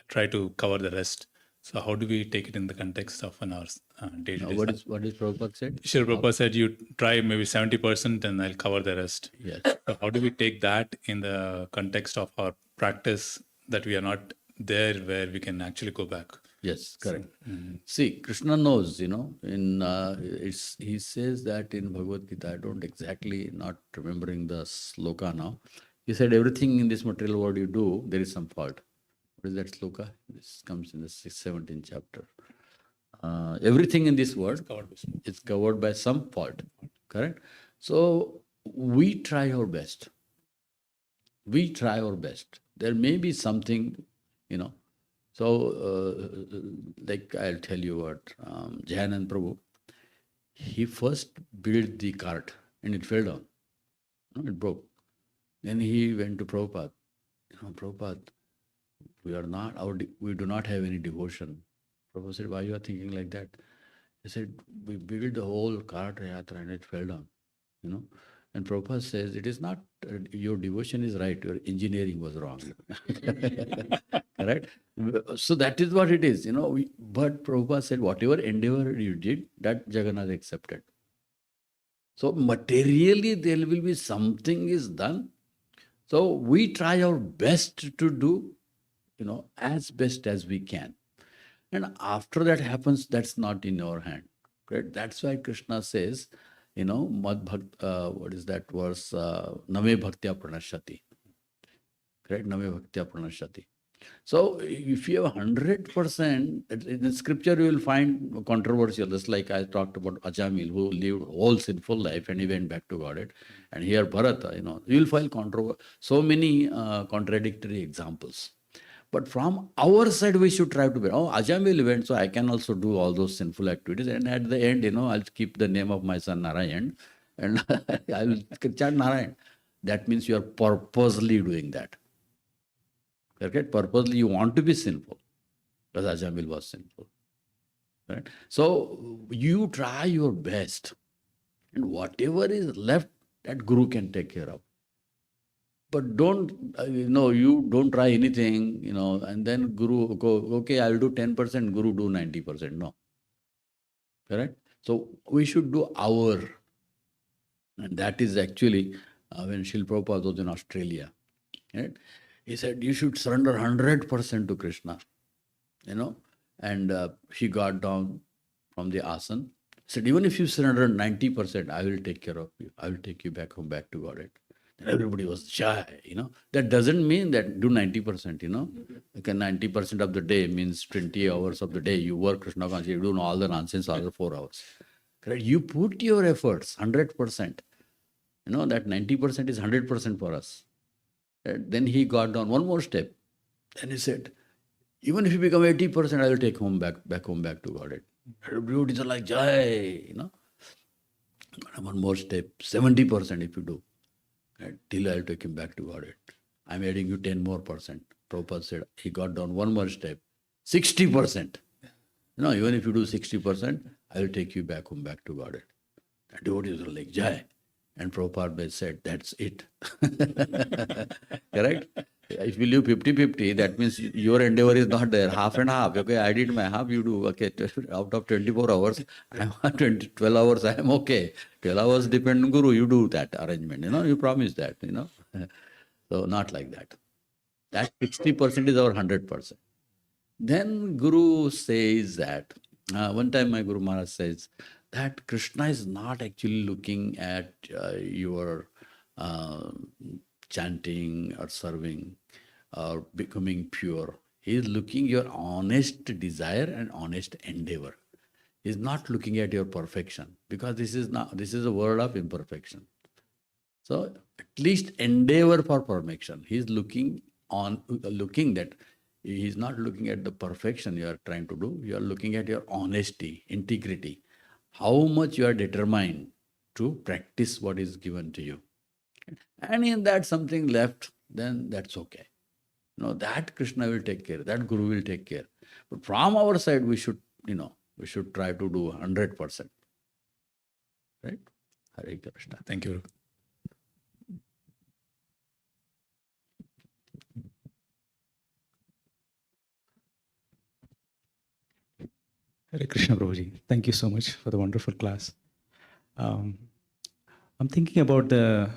try to cover the rest? So how do we take it in the context of an hour's day-to-day? What is Prabhupada said? Srila Prabhupada said you try maybe 70% and I'll cover the rest. Yes. So how do we take that in the context of our practice that we are not there where we can actually go back? Yes, correct. See, Krishna knows, he says that in Bhagavad Gita, I don't exactly, not remembering the sloka now. He said, everything in this material world you do, there is some fault. What is that sloka? This comes in the 17th chapter. Everything in this world is covered by some fault, correct? So we try our best. We try our best. There may be something, So, like I'll tell you what, Jayanand Prabhu, he first built the cart and it fell down. It broke. Then he went to Prabhupada. Prabhupada, we do not have any devotion. Prabhupada said, why you are thinking like that? He said, we built the whole cart yatra and it fell down. And Prabhupada says, it is not, your devotion is right, your engineering was wrong. Correct? So that is what it is, but Prabhupada said, whatever endeavor you did, that Jagannath accepted. So materially, there will be something is done. So we try our best to do, as best as we can. And after that happens, that's not in our hand. Correct? That's why Krishna says, what is that verse? Name bhaktya pranashati. Correct? Name bhaktya pranashati. So if you have 100%, in the scripture you will find controversial, just like I talked about Ajamil, who lived whole sinful life and he went back to Godhead. And here Bharata, you will find so many contradictory examples. But from our side, we should try to be, Ajamil went, so I can also do all those sinful activities. And at the end, I'll keep the name of my son Narayan and I will chant Narayan. That means you are purposely doing that. Okay? Purposely you want to be sinful. Because Ajamil was sinful. Right? So you try your best. And whatever is left, that Guru can take care of. But don't, you don't try anything, and then Guru go, okay, I'll do 10%, Guru do 90%. No. Correct? So we should do our. And that is actually when Srila Prabhupada was in Australia. Right? He said, you should surrender 100% to Krishna. And he got down from the asana. Said, even if you surrender 90%, I will take care of you. I will take you back home, back to Godhead. Everybody was shy, That doesn't mean that do 90%, Like 90% of the day means 20 hours of the day you work Krishna consciousness, you do all the nonsense all the 4 hours. Correct? You put your efforts 100%. That 90% is 100% for us. And then he got down one more step. Then he said, Even if you become 80%, I will take back home, back to Godhead. Devotees are like, Jai, One more step, 70% if you do. Right? Till I'll take him back to Godhead. I'm adding you 10 more percent. Prabhupada said, he got down one more step, 60%. Even if you do 60%, I will take you back home, back to Godhead. The devotees are like, Jai. And Prabhupada said, that's it. Correct? If you live 50-50, that means your endeavor is not there. Half and half. Okay, I did my half, you do. Okay, out of 24 hours, I'm 12 hours, I am okay. 12 hours depend on Guru, you do that arrangement. You promise that, So not like that. That 60% is our 100%. Then Guru says that, one time my Guru Maharaj says that Krishna is not actually looking at your chanting or serving or becoming pure. He is looking your honest desire and honest endeavor. He is not looking at your perfection, because this is a world of imperfection. So at least endeavor for perfection. He is looking that he is not looking at the perfection you are trying to do. You are looking at your honesty, integrity, how much you are determined to practice what is given to you. And in that something left, then that's okay. That Krishna will take care, that Guru will take care. But from our side, we should try to do 100%. Right? Hare Krishna. Thank you. Hare Krishna Prabhuji. Thank you so much for the wonderful class. I'm thinking about the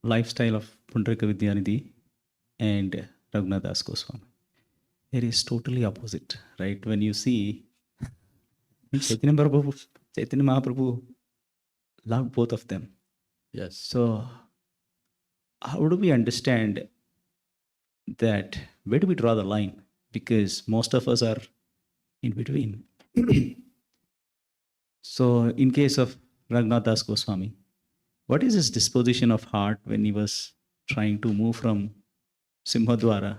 lifestyle of Pundarika Vidyanidhi and Raghunath Das Goswami. It is totally opposite, right? When you see Chaitanya Mahaprabhu loved both of them. Yes. So how do we understand that? Where do we draw the line? Because most of us are in between. So in case of Raghunath Das Goswami, what is his disposition of heart when he was trying to move from Simhadwara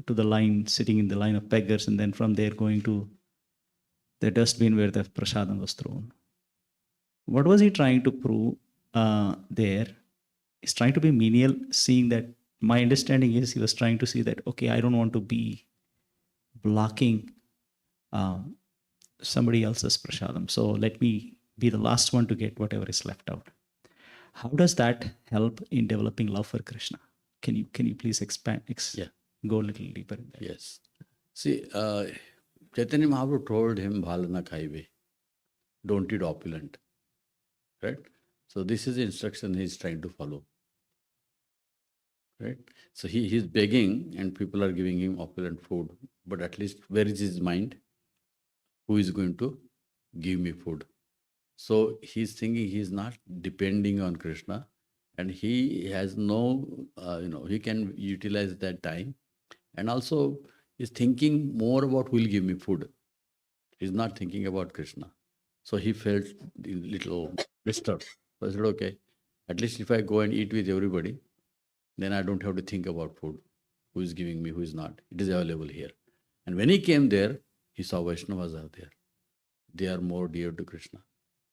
to the line, sitting in the line of beggars, and then from there going to the dustbin where the prasadam was thrown? What was he trying to prove there? He's trying to be menial, seeing that, my understanding is he was trying to see that, okay, I don't want to be blocking somebody else's prasadam. So let me be the last one to get whatever is left out. How does that help in developing love for Krishna? Can you please expand, go a little deeper in that? Yes. See, Chaitanya Mahaprabhu told him, Bhalana Khaive, don't eat opulent. Right? So this is the instruction he's trying to follow. Right? So he's begging and people are giving him opulent food. But at least where is his mind? Who is going to give me food? So he's thinking he's not depending on Krishna, and he has no, he can utilize that time. And also he's thinking more about who will give me food. He's not thinking about Krishna. So he felt a little disturbed. So I said, okay, at least if I go and eat with everybody, then I don't have to think about food. Who is giving me, who is not. It is available here. And when he came there, he saw Vaishnavas are there. They are more dear to Krishna.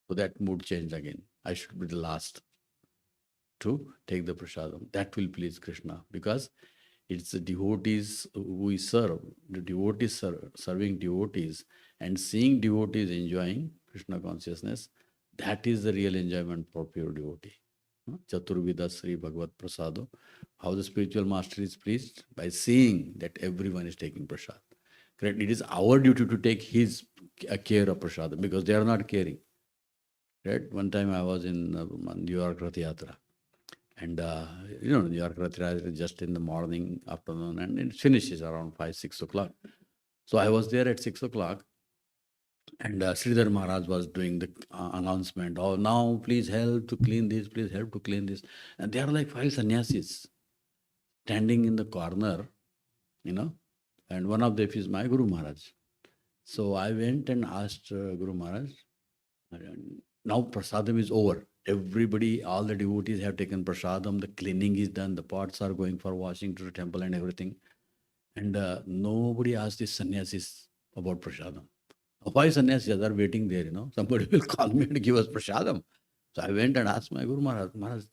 So that mood changed again. I should be the last to take the prasadam. That will please Krishna, because it's the devotees who we serve. The devotees serving devotees and seeing devotees enjoying Krishna consciousness. That is the real enjoyment for pure devotee. Chaturvida Sri Bhagavat Prasado. How the spiritual master is pleased? By seeing that everyone is taking prasad. Correct? It is our duty to take his care of prasad, because they are not caring. Right? One time I was in New York Rath Yatra. And, New York Rath Yatra is just in the morning, afternoon, and it finishes around 5, 6 o'clock. So I was there at 6 o'clock. And Sridhar Maharaj was doing the announcement, oh, now please help to clean this, please help to clean this. And there are like 5 sannyasis standing in the corner, and one of them is my Guru Maharaj. So I went and asked Guru Maharaj, now prasadam is over. Everybody, all the devotees have taken prasadam, the cleaning is done, the pots are going for washing to the temple and everything. And nobody asked these sannyasis about prasadam. Why sannyasis are waiting there, Somebody will call me and give us prasadam. So I went and asked my Guru Maharaj, Maharaj,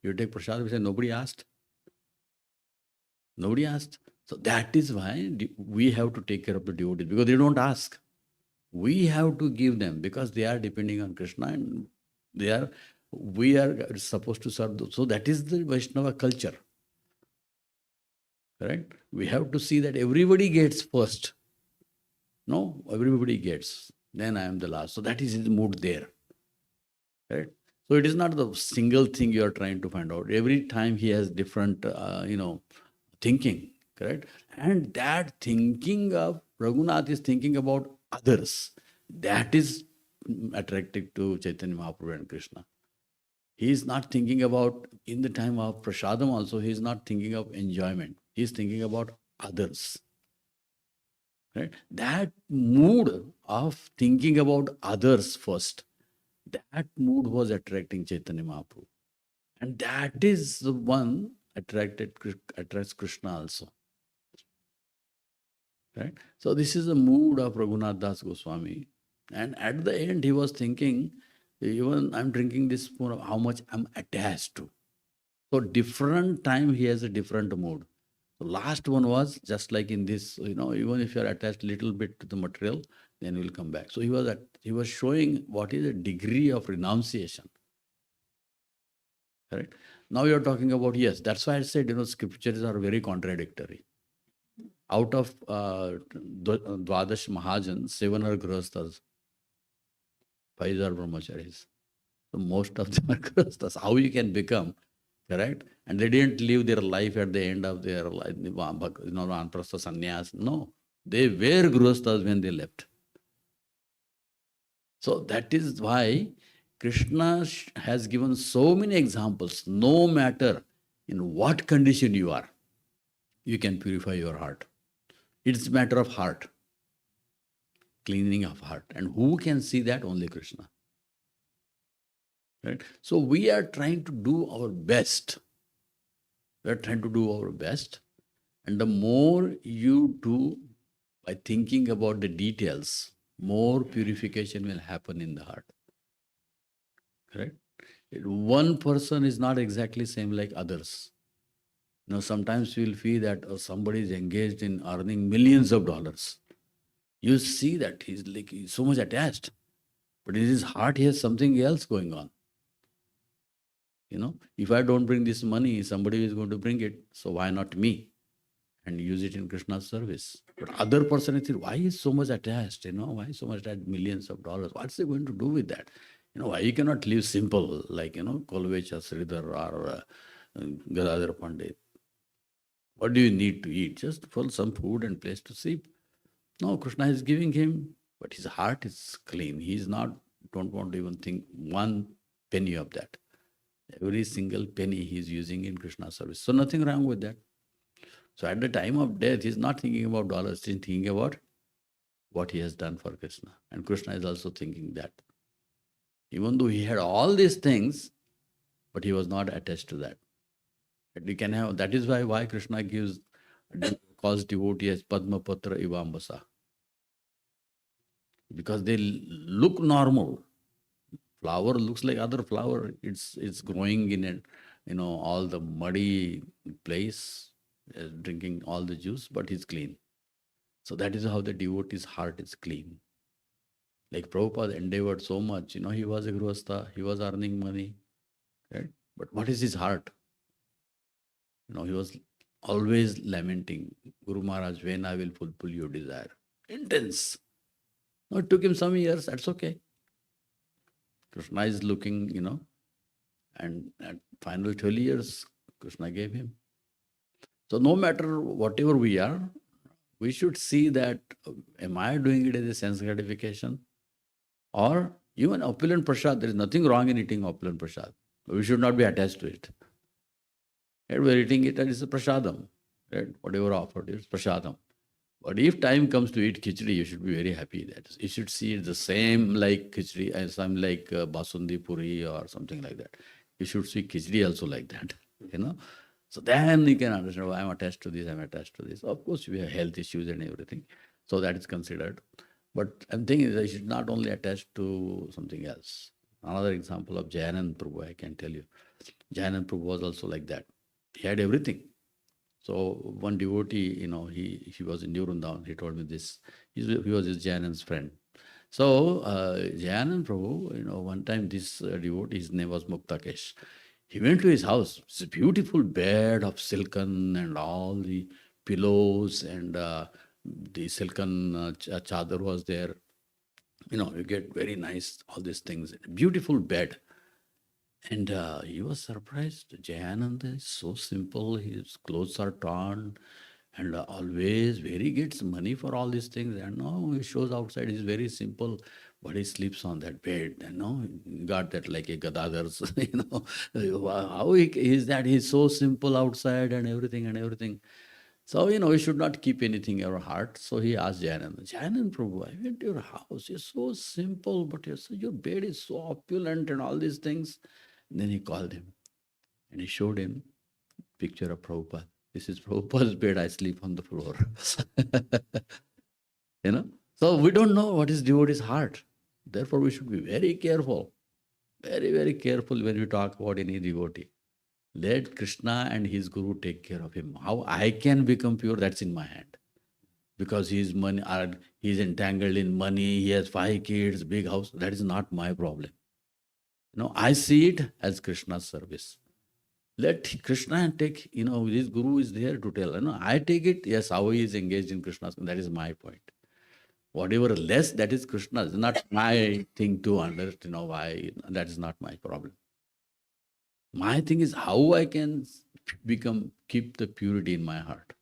you take prasadam? He said, nobody asked. Nobody asked. So that is why we have to take care of the devotees, because they don't ask. We have to give them, because they are depending on Krishna, and we are supposed to serve those. So that is the Vaishnava culture. Correct? We have to see that everybody gets first. No, everybody gets. Then I am the last. So that is his mood there. Right? So it is not the single thing you are trying to find out. Every time he has different, thinking. Correct? And that thinking of Raghunath is thinking about others. That is attractive to Chaitanya Mahaprabhu and Krishna. He is not thinking about, in the time of prasadam also, he is not thinking of enjoyment. He is thinking about others. Right? That mood of thinking about others first, that mood was attracting Chaitanya Mahaprabhu. And that is the one attracts Krishna also. Right? So this is the mood of Raghunath Das Goswami. And at the end, he was thinking, even I'm drinking this spoon of how much I'm attached to. So different time, he has a different mood. The last one was just like in this, even if you are attached a little bit to the material, then you will come back. So he was showing what is the degree of renunciation. Correct? Now you are talking about, yes, that's why I said, scriptures are very contradictory. Out of Dwadash Mahajans, 7 are Grihasthas, 5 are Brahmacharis. So most of them are Grihasthas. How you can become, correct? And they didn't live their life at the end of their life, Vanprastha Sannyas. No, they were Grihasthas when they left. So that is why Krishna has given so many examples. No matter in what condition you are, you can purify your heart. It's a matter of heart, cleaning of heart. And who can see that? Only Krishna. Right? So we are trying to do our best. We are trying to do our best. And the more you do by thinking about the details, more purification will happen in the heart. Correct? One person is not exactly same like others. Sometimes you will feel that somebody is engaged in earning millions of dollars. You see that he's so much attached. But in his heart, he has something else going on. If I don't bring this money, somebody is going to bring it. So why not me? And use it in Krishna's service. But other person is why is so much attached? Why so much attached? Millions of dollars. What's he going to do with that? Why you cannot live simple like, Kolvecha Sridhar or Gadadhar Pandit? What do you need to eat? Just for some food and place to sleep. No, Krishna is giving him, but his heart is clean. He is not, don't want to even think one penny of that. Every single penny he is using in Krishna's service. So nothing wrong with that. So at the time of death, he's not thinking about dollars, he's thinking about what he has done for Krishna. And Krishna is also thinking that. Even though he had all these things, but he was not attached to that. We can have, that is why Krishna calls devotee as Padma Patra Ivambasa. Because they look normal. Flower looks like other flower. It's growing in all the muddy place, drinking all the juice, but it's clean. So that is how the devotee's heart is clean. Like Prabhupada endeavored so much, he was a Grihastha, he was earning money, right? But what is his heart? He was always lamenting, Guru Maharaj, when I will fulfill your desire. Intense. It took him some years, that's okay. Krishna is looking, and at final 12 years, Krishna gave him. So no matter whatever we are, we should see that, am I doing it as a sense gratification? Or even opulent prasad, there is nothing wrong in eating opulent prasad. We should not be attached to it. And we're eating it as a prasadam. Right? Whatever offered is prasadam. But if time comes to eat khichdi, you should be very happy that you should see it the same like khichdi as some like basundi puri or something like that. You should see khichdi also like that. So then you can understand, oh, I'm attached to this, I'm attached to this. Of course, we have health issues and everything. So that is considered. But I'm thinking I should not only attach to something else. Another example of Jayanand Prabhu, I can tell you. Jayanand Prabhu was also like that. He had everything. So one devotee, he was in Vrindavan. He told me this. He was his Jayanand's friend. So Jayanand Prabhu, one time this devotee, his name was Muktakesh. He went to his house. It's a beautiful bed of silken and all the pillows and the silken chadar was there. You get very nice, all these things. Beautiful bed. And he was surprised. Jayananda is so simple. His clothes are torn. And always where he gets money for all these things. And now he shows outside, he's very simple, but he sleeps on that bed. He got that like a Gadadhar's, how is that? He's so simple outside and everything. So, we should not keep anything in our heart. So he asked Jayanand Prabhu, I went to your house. You're so simple, but your bed is so opulent and all these things. And then he called him and he showed him picture of Prabhupada. This is Prabhupada's bed. I sleep on the floor. So we don't know what is devotee's heart. Therefore, we should be very careful. Very, very careful when we talk about any devotee. Let Krishna and his Guru take care of him. How I can become pure, that's in my hand. Because he's entangled in money, he has 5 kids, big house. That is not my problem. I see it as Krishna's service. Let Krishna take, this Guru is there to tell. I take it, yes, how he is engaged in Krishna's, that is my point. Whatever less, that is Krishna's. It's not my thing to understand, why, that is not my problem. My thing is how I can keep the purity in my heart.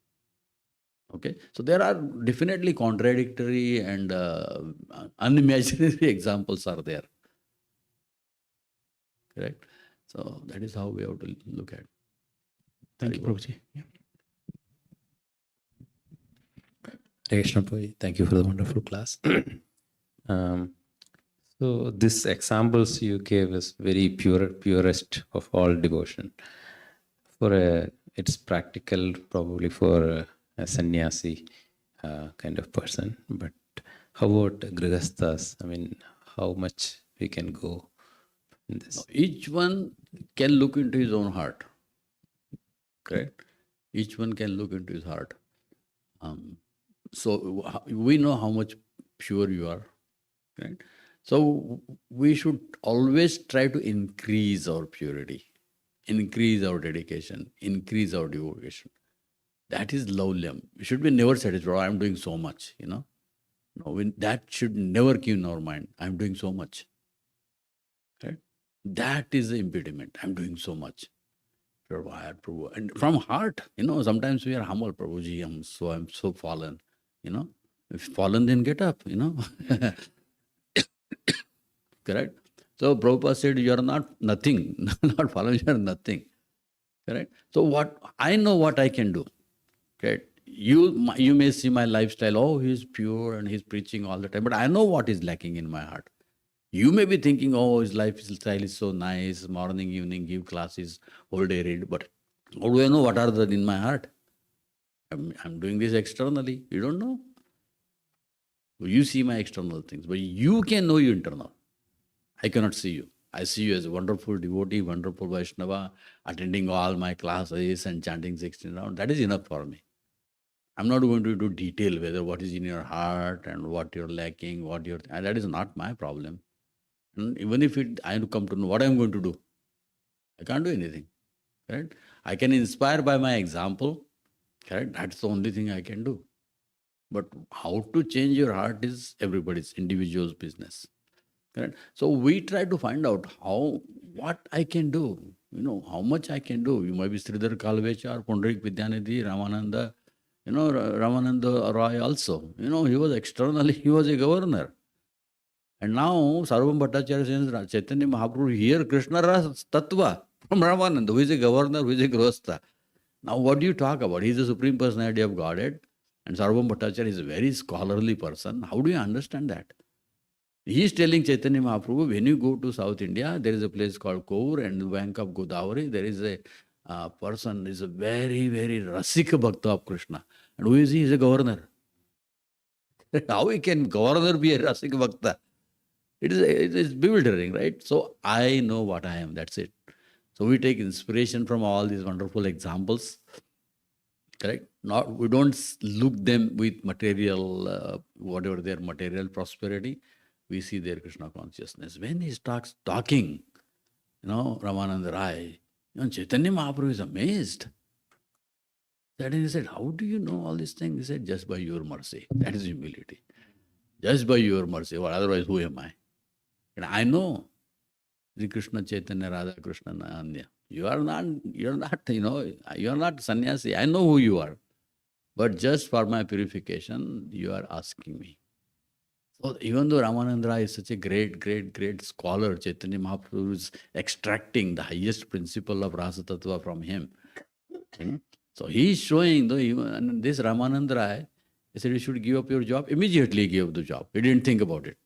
Okay, so there are definitely contradictory and unimaginary examples are there. Correct? So that is how we have to look at it. Thank you, Prabhuji. Yeah. Hare Krishna Prabhuji, thank you for the wonderful class. So this examples you gave is very purest of all devotion. It's practical probably for a sannyasi kind of person. But how about grihasthas? I mean, how much we can go in this? Each one can look into his own heart. Correct? Each one can look into his heart. So we know how much pure you are. Correct? So we should always try to increase our purity, increase our dedication, increase our devotion. That is laulyam. We should be never satisfied. Oh, I'm doing so much, No, that should never keep in our mind. I'm doing so much. Right? That is the impediment. I'm doing so much. Prabhu. And from heart, sometimes we are humble. Prabhuji, I'm so fallen. If fallen, then get up, Correct? So Prabhupada said, you are not nothing, not fallen, you are nothing. Correct? So I know what I can do. Correct? You may see my lifestyle, oh, he's pure and he's preaching all the time, but I know what is lacking in my heart. You may be thinking, oh, his lifestyle is so nice, morning, evening, give classes, whole day read, but how do I know what are in my heart? I'm doing this externally. You don't know. You see my external things, but you can know your internal. I cannot see you. I see you as a wonderful devotee, wonderful Vaishnava, attending all my classes and chanting 16 rounds. That is enough for me. I'm not going to do detail whether what is in your heart and what you're lacking, and that is not my problem. And even if I have to come to know what I'm going to do, I can't do anything. Correct? I can inspire by my example. Correct? That's the only thing I can do. But how to change your heart is everybody's individual's business. Correct? So we try to find out what I can do, how much I can do. You might be Sridhar Kalvechar, Pundarik Vidyanidhi, Ramananda, Ramananda Roy also. He was externally, he was a governor. And now Sarvam Bhattacharya says, Chaitanya Mahaprabhu here Krishna Ras Tattva from Ramananda, who is a governor, who is a grihastha. Now what do you talk about? He is the Supreme Personality of Godhead. And Sarvam Bhattacharya is a very scholarly person. How do you understand that? He is telling Chaitanya Mahaprabhu, when you go to South India, there is a place called Kour and the bank of Godavari. There is a person is a very, very Rasika Bhakta of Krishna. And who is he? He is a governor. How can governor be a Rasika Bhakta? It is bewildering, right? So I know what I am, that's it. So we take inspiration from all these wonderful examples, correct? Not, we don't look them with material, whatever their material prosperity. We see their Krishna consciousness. When he starts talking, Ramananda Rai, Chaitanya Mahaprabhu is amazed. Suddenly he said, how do you know all these things? He said, just by your mercy. That is humility. Just by your mercy. Or otherwise, who am I? And I know Sri Krishna Chaitanya Radha Krishna Anya. You are not, you are not sannyasi. I know who you are. But just for my purification, you are asking me. So even though Ramananda Rai is such a great, great, great scholar, Chaitanya Mahaprabhu is extracting the highest principle of Rasa Tattva from him. So he is showing, though, even this Ramananda Rai, he said, you should give up your job. Immediately he gave up the job. He didn't think about it.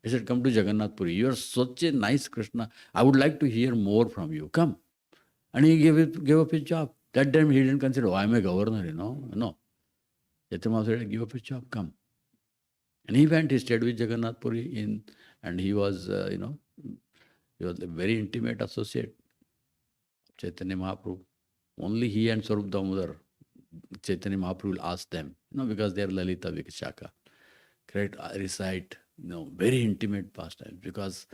He said, come to Jagannath Puri. You are such a nice Krishna. I would like to hear more from you. Come. And he gave up his job. That time he didn't consider, I am a governor, No. Chaitanya Mahaprabhu said, give up his job, come. And he went, he stayed with Jagannath Puri and he was, he was a very intimate associate of Chaitanya Mahaprabhu. Only he and Swarup Damodar, Chaitanya Mahaprabhu will ask them, because they are Lalita Vikashaka. Correct? Recite, very intimate pastimes because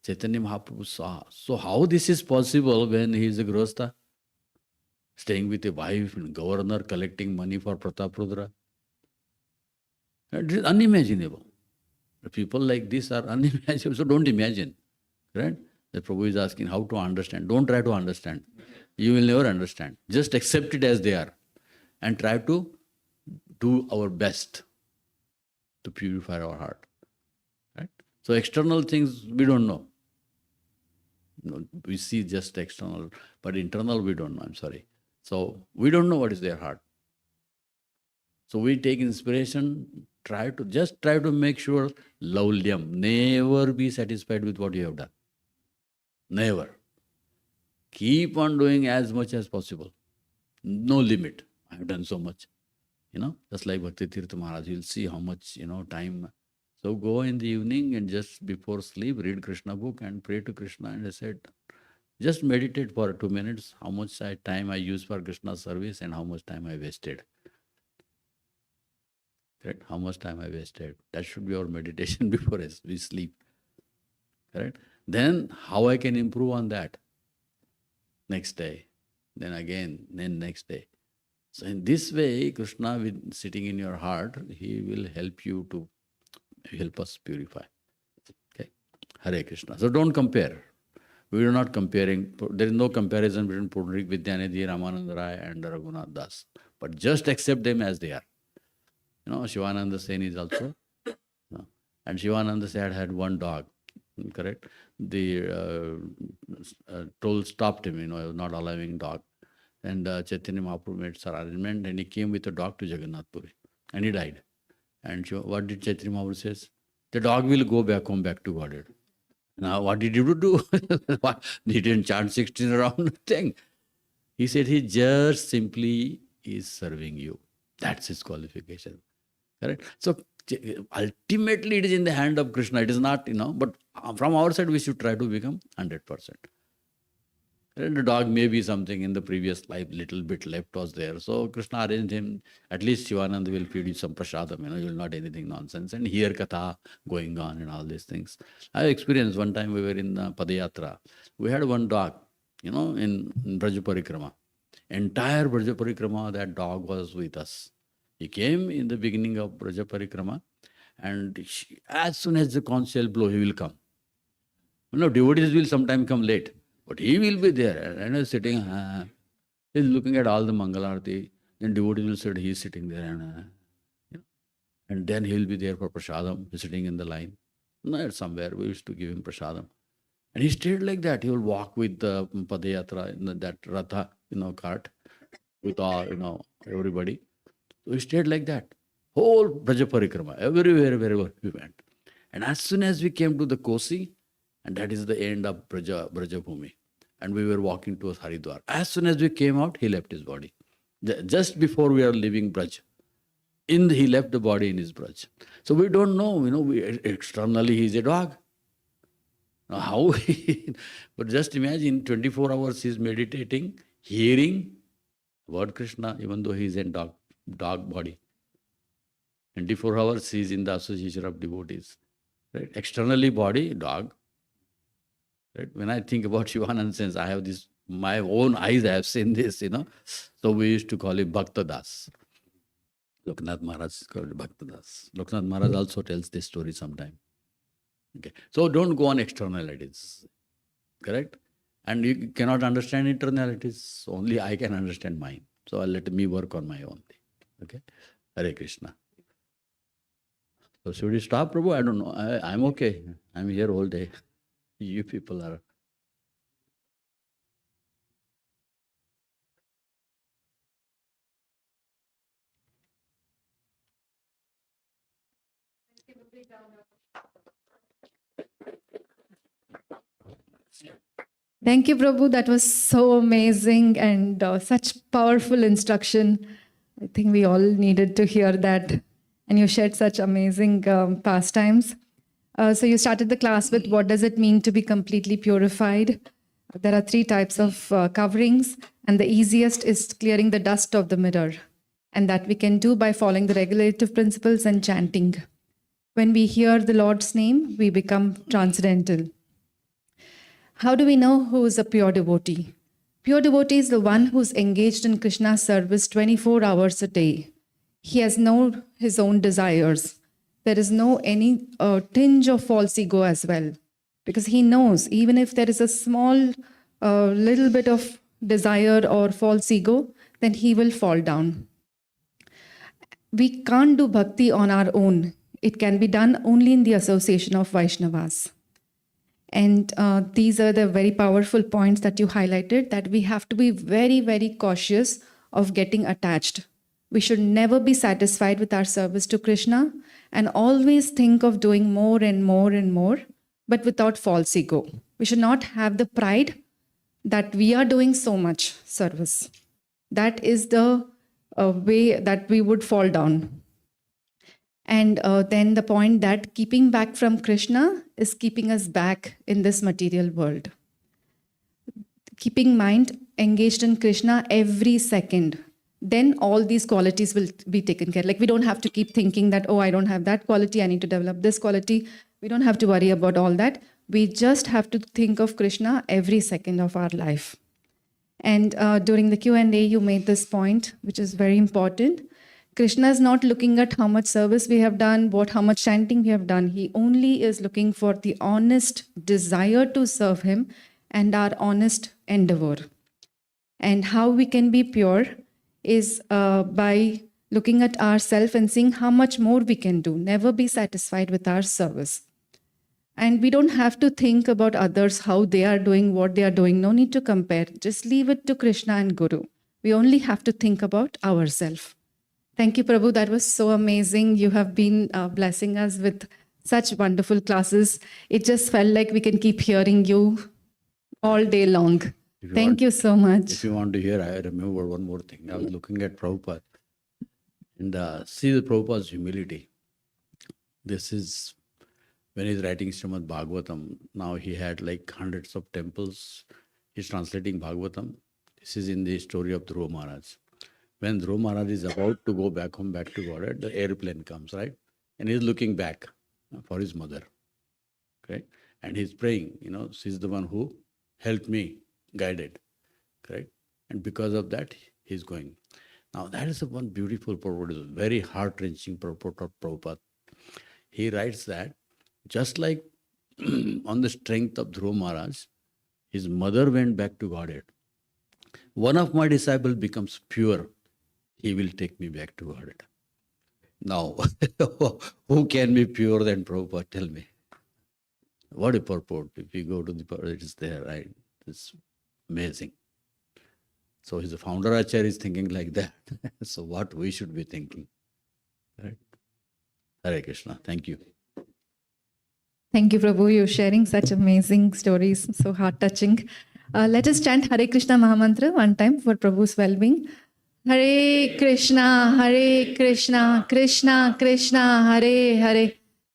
Chaitanya Mahaprabhu saw. So how this is possible when he is a Grihastha, staying with a wife and governor, collecting money for Pratap Rudra? It is unimaginable. People like this are unimaginable, so don't imagine. Right? The Prabhu is asking how to understand. Don't try to understand. You will never understand. Just accept it as they are and try to do our best to purify our heart. Right? So external things we don't know. We see just external, but internal we don't know, I'm sorry. So we don't know what is their heart. So we take inspiration, try to make sure laulyam, never be satisfied with what you have done. Never. Keep on doing as much as possible. No limit. I have done so much. Just like Bhakti Tirtha Maharaj, you'll see how much, time. So go in the evening and just before sleep, read Krishna book and pray to Krishna. And I said, just meditate for 2 minutes, how much time I use for Krishna service and how much time I wasted. Correct? How much time I wasted. That should be our meditation before we sleep. Correct? Then how I can improve on that? Next day. Then again, then next day. So in this way, Krishna sitting in your heart, he will help us purify. Okay? Hare Krishna. So don't compare. We are not comparing. There is no comparison between Pundarik Vidyanidhi, Ramananda Rai and Raghunath Das. But just accept them as they are. Shivananda Sen is also. And Shivananda Sen had one dog. Correct? The toll stopped him, not allowing dog. And Chaitanya Mahaprabhu made some arrangement and he came with a dog to Jagannath Puri. And he died. And what did Chaitanya Mahaprabhu say? The dog will go back home, back to Godhead. Now what did he do? He didn't chant 16 around thing. He said he just simply is serving you. That's his qualification. Correct? So ultimately it is in the hand of Krishna. It is not, but from our side we should try to become 100%. And the dog may be something in the previous life, little bit left was there. So Krishna arranged him, at least Shivananda will feed you some prasadam, you will not anything nonsense. And hear katha going on and all these things. I experienced one time we were in Padayatra. We had one dog, in Braja Parikrama. Entire Braja Parikrama, that dog was with us. He came in the beginning of Braja Parikrama and as soon as the conch shell blow, he will come. Devotees will sometimes come late. But he will be there and he's sitting, he's looking at all the Mangalarti. Then devotees will sit, he's sitting there and then he'll be there for prasadam, he's sitting in the line. Somewhere we used to give him prasadam. And he stayed like that. He will walk with the Padayatra in that Ratha, cart with all, everybody. So he stayed like that. Whole Braja Parikrama, everywhere, wherever we went. And as soon as we came to the Kosi, and that is the end of Braja Bhumi. and we were walking towards Haridwar. As soon as we came out, he left his body. Just before we are leaving Braj, he left the body in his Braj. So we don't know, externally he is a dog. Now how? But just imagine 24 hours he is meditating, hearing about Krishna, even though he is in dog body. 24 hours he is in the association of devotees. Right? Externally body, dog. Right? When I think about Shivananda sense, I have this, my own eyes I have seen this, So we used to call him Bhakta Das. Loknath Maharaj is called Bhakta Das. Loknath Maharaj also tells this story sometime. Okay. So don't go on externalities. Correct? And you cannot understand internalities. Only I can understand mine. So let me work on my own thing. Okay? Hare Krishna. So should we stop, Prabhu? I don't know. I'm okay. I'm here all day. You people are. Thank you, Prabhu. That was so amazing and such powerful instruction. I think we all needed to hear that. And you shared such amazing pastimes. So you started the class with what does it mean to be completely purified? There are 3 types of coverings, and the easiest is clearing the dust of the mirror. And that we can do by following the regulative principles and chanting. When we hear the Lord's name, we become transcendental. How do we know who is a pure devotee? Pure devotee is the one who's engaged in Krishna's service 24 hours a day. He has no his own desires. There is no any tinge of false ego as well. Because he knows even if there is a small little bit of desire or false ego, then he will fall down. We can't do bhakti on our own. It can be done only in the association of Vaishnavas. And these are the very powerful points that you highlighted, that we have to be very, very cautious of getting attached. We should never be satisfied with our service to Krishna and always think of doing more and more and more, but without false ego. We should not have the pride that we are doing so much service. That is the way that we would fall down. And then the point that keeping back from Krishna is keeping us back in this material world. Keeping mind engaged in Krishna every second, then all these qualities will be taken care of. Like we don't have to keep thinking that, oh, I don't have that quality, I need to develop this quality. We don't have to worry about all that. We just have to think of Krishna every second of our life. And during the Q&A, you made this point, which is very important. Krishna is not looking at how much service we have done, how much chanting we have done. He only is looking for the honest desire to serve him and our honest endeavor. And how we can be pure is by looking at ourselves and seeing how much more we can do. Never be satisfied with our service. And we don't have to think about others, how they are doing, what they are doing. No need to compare. Just leave it to Krishna and Guru. We only have to think about ourselves. Thank you, Prabhu. That was so amazing. You have been blessing us with such wonderful classes. It just felt like we can keep hearing you all day long. Thank you so much. If you want to hear, I remember one more thing. I was looking at Prabhupada and see the Prabhupada's humility. This is when he's writing Srimad Bhagavatam. Now he had like hundreds of temples. He's translating Bhagavatam. This is in the story of Dhruva Maharaj. When Dhruva Maharaj is about to go back home, back to Godhead, the airplane comes, right? And he's looking back for his mother, correct? And he's praying, she's the one who helped me, guided, correct? And because of that, he's going. Now, that is one beautiful purport, very heart-wrenching purport of Prabhupada. He writes that just like on the strength of Dhruva Maharaj, his mother went back to Godhead. One of my disciples becomes pure. He will take me back to Godhead. Now, who can be pure than Prabhupada? Tell me. What a purport. If you go to the purport, it is there, right? It's amazing. So his founder Acharya is thinking like that. So what we should be thinking, right? Hare Krishna. Thank you. Thank you, Prabhu. You're sharing such amazing stories, so heart-touching. Let us chant Hare Krishna Mahamantra one time for Prabhu's well-being. Hare Krishna, Krishna Krishna, Hare Hare,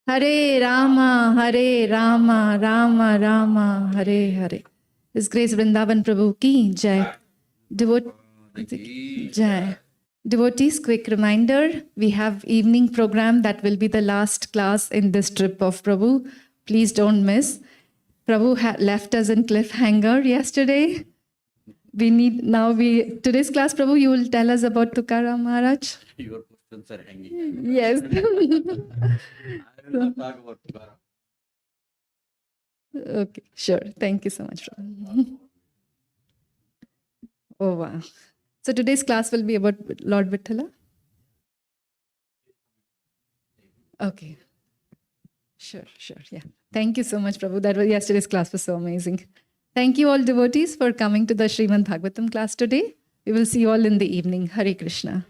Hare Rama, Rama Rama, Hare Hare. His Grace Vrindavan Prabhu ki jai. Jai. Devotees, quick reminder, we have evening program that will be the last class in this trip of Prabhu. Please don't miss. Prabhu left us in cliffhanger yesterday. Today's class, Prabhu, you will tell us about Tukaram Maharaj. Your questions are hanging. Yes. I will not talk about Tukaram. Okay, sure. Thank you so much, Prabhu. Oh, wow. So today's class will be about Lord Vithala? Okay. Sure. Yeah. Thank you so much, Prabhu. Yesterday's class was so amazing. Thank you all devotees for coming to the Srimad Bhagavatam class today. We will see you all in the evening. Hare Krishna.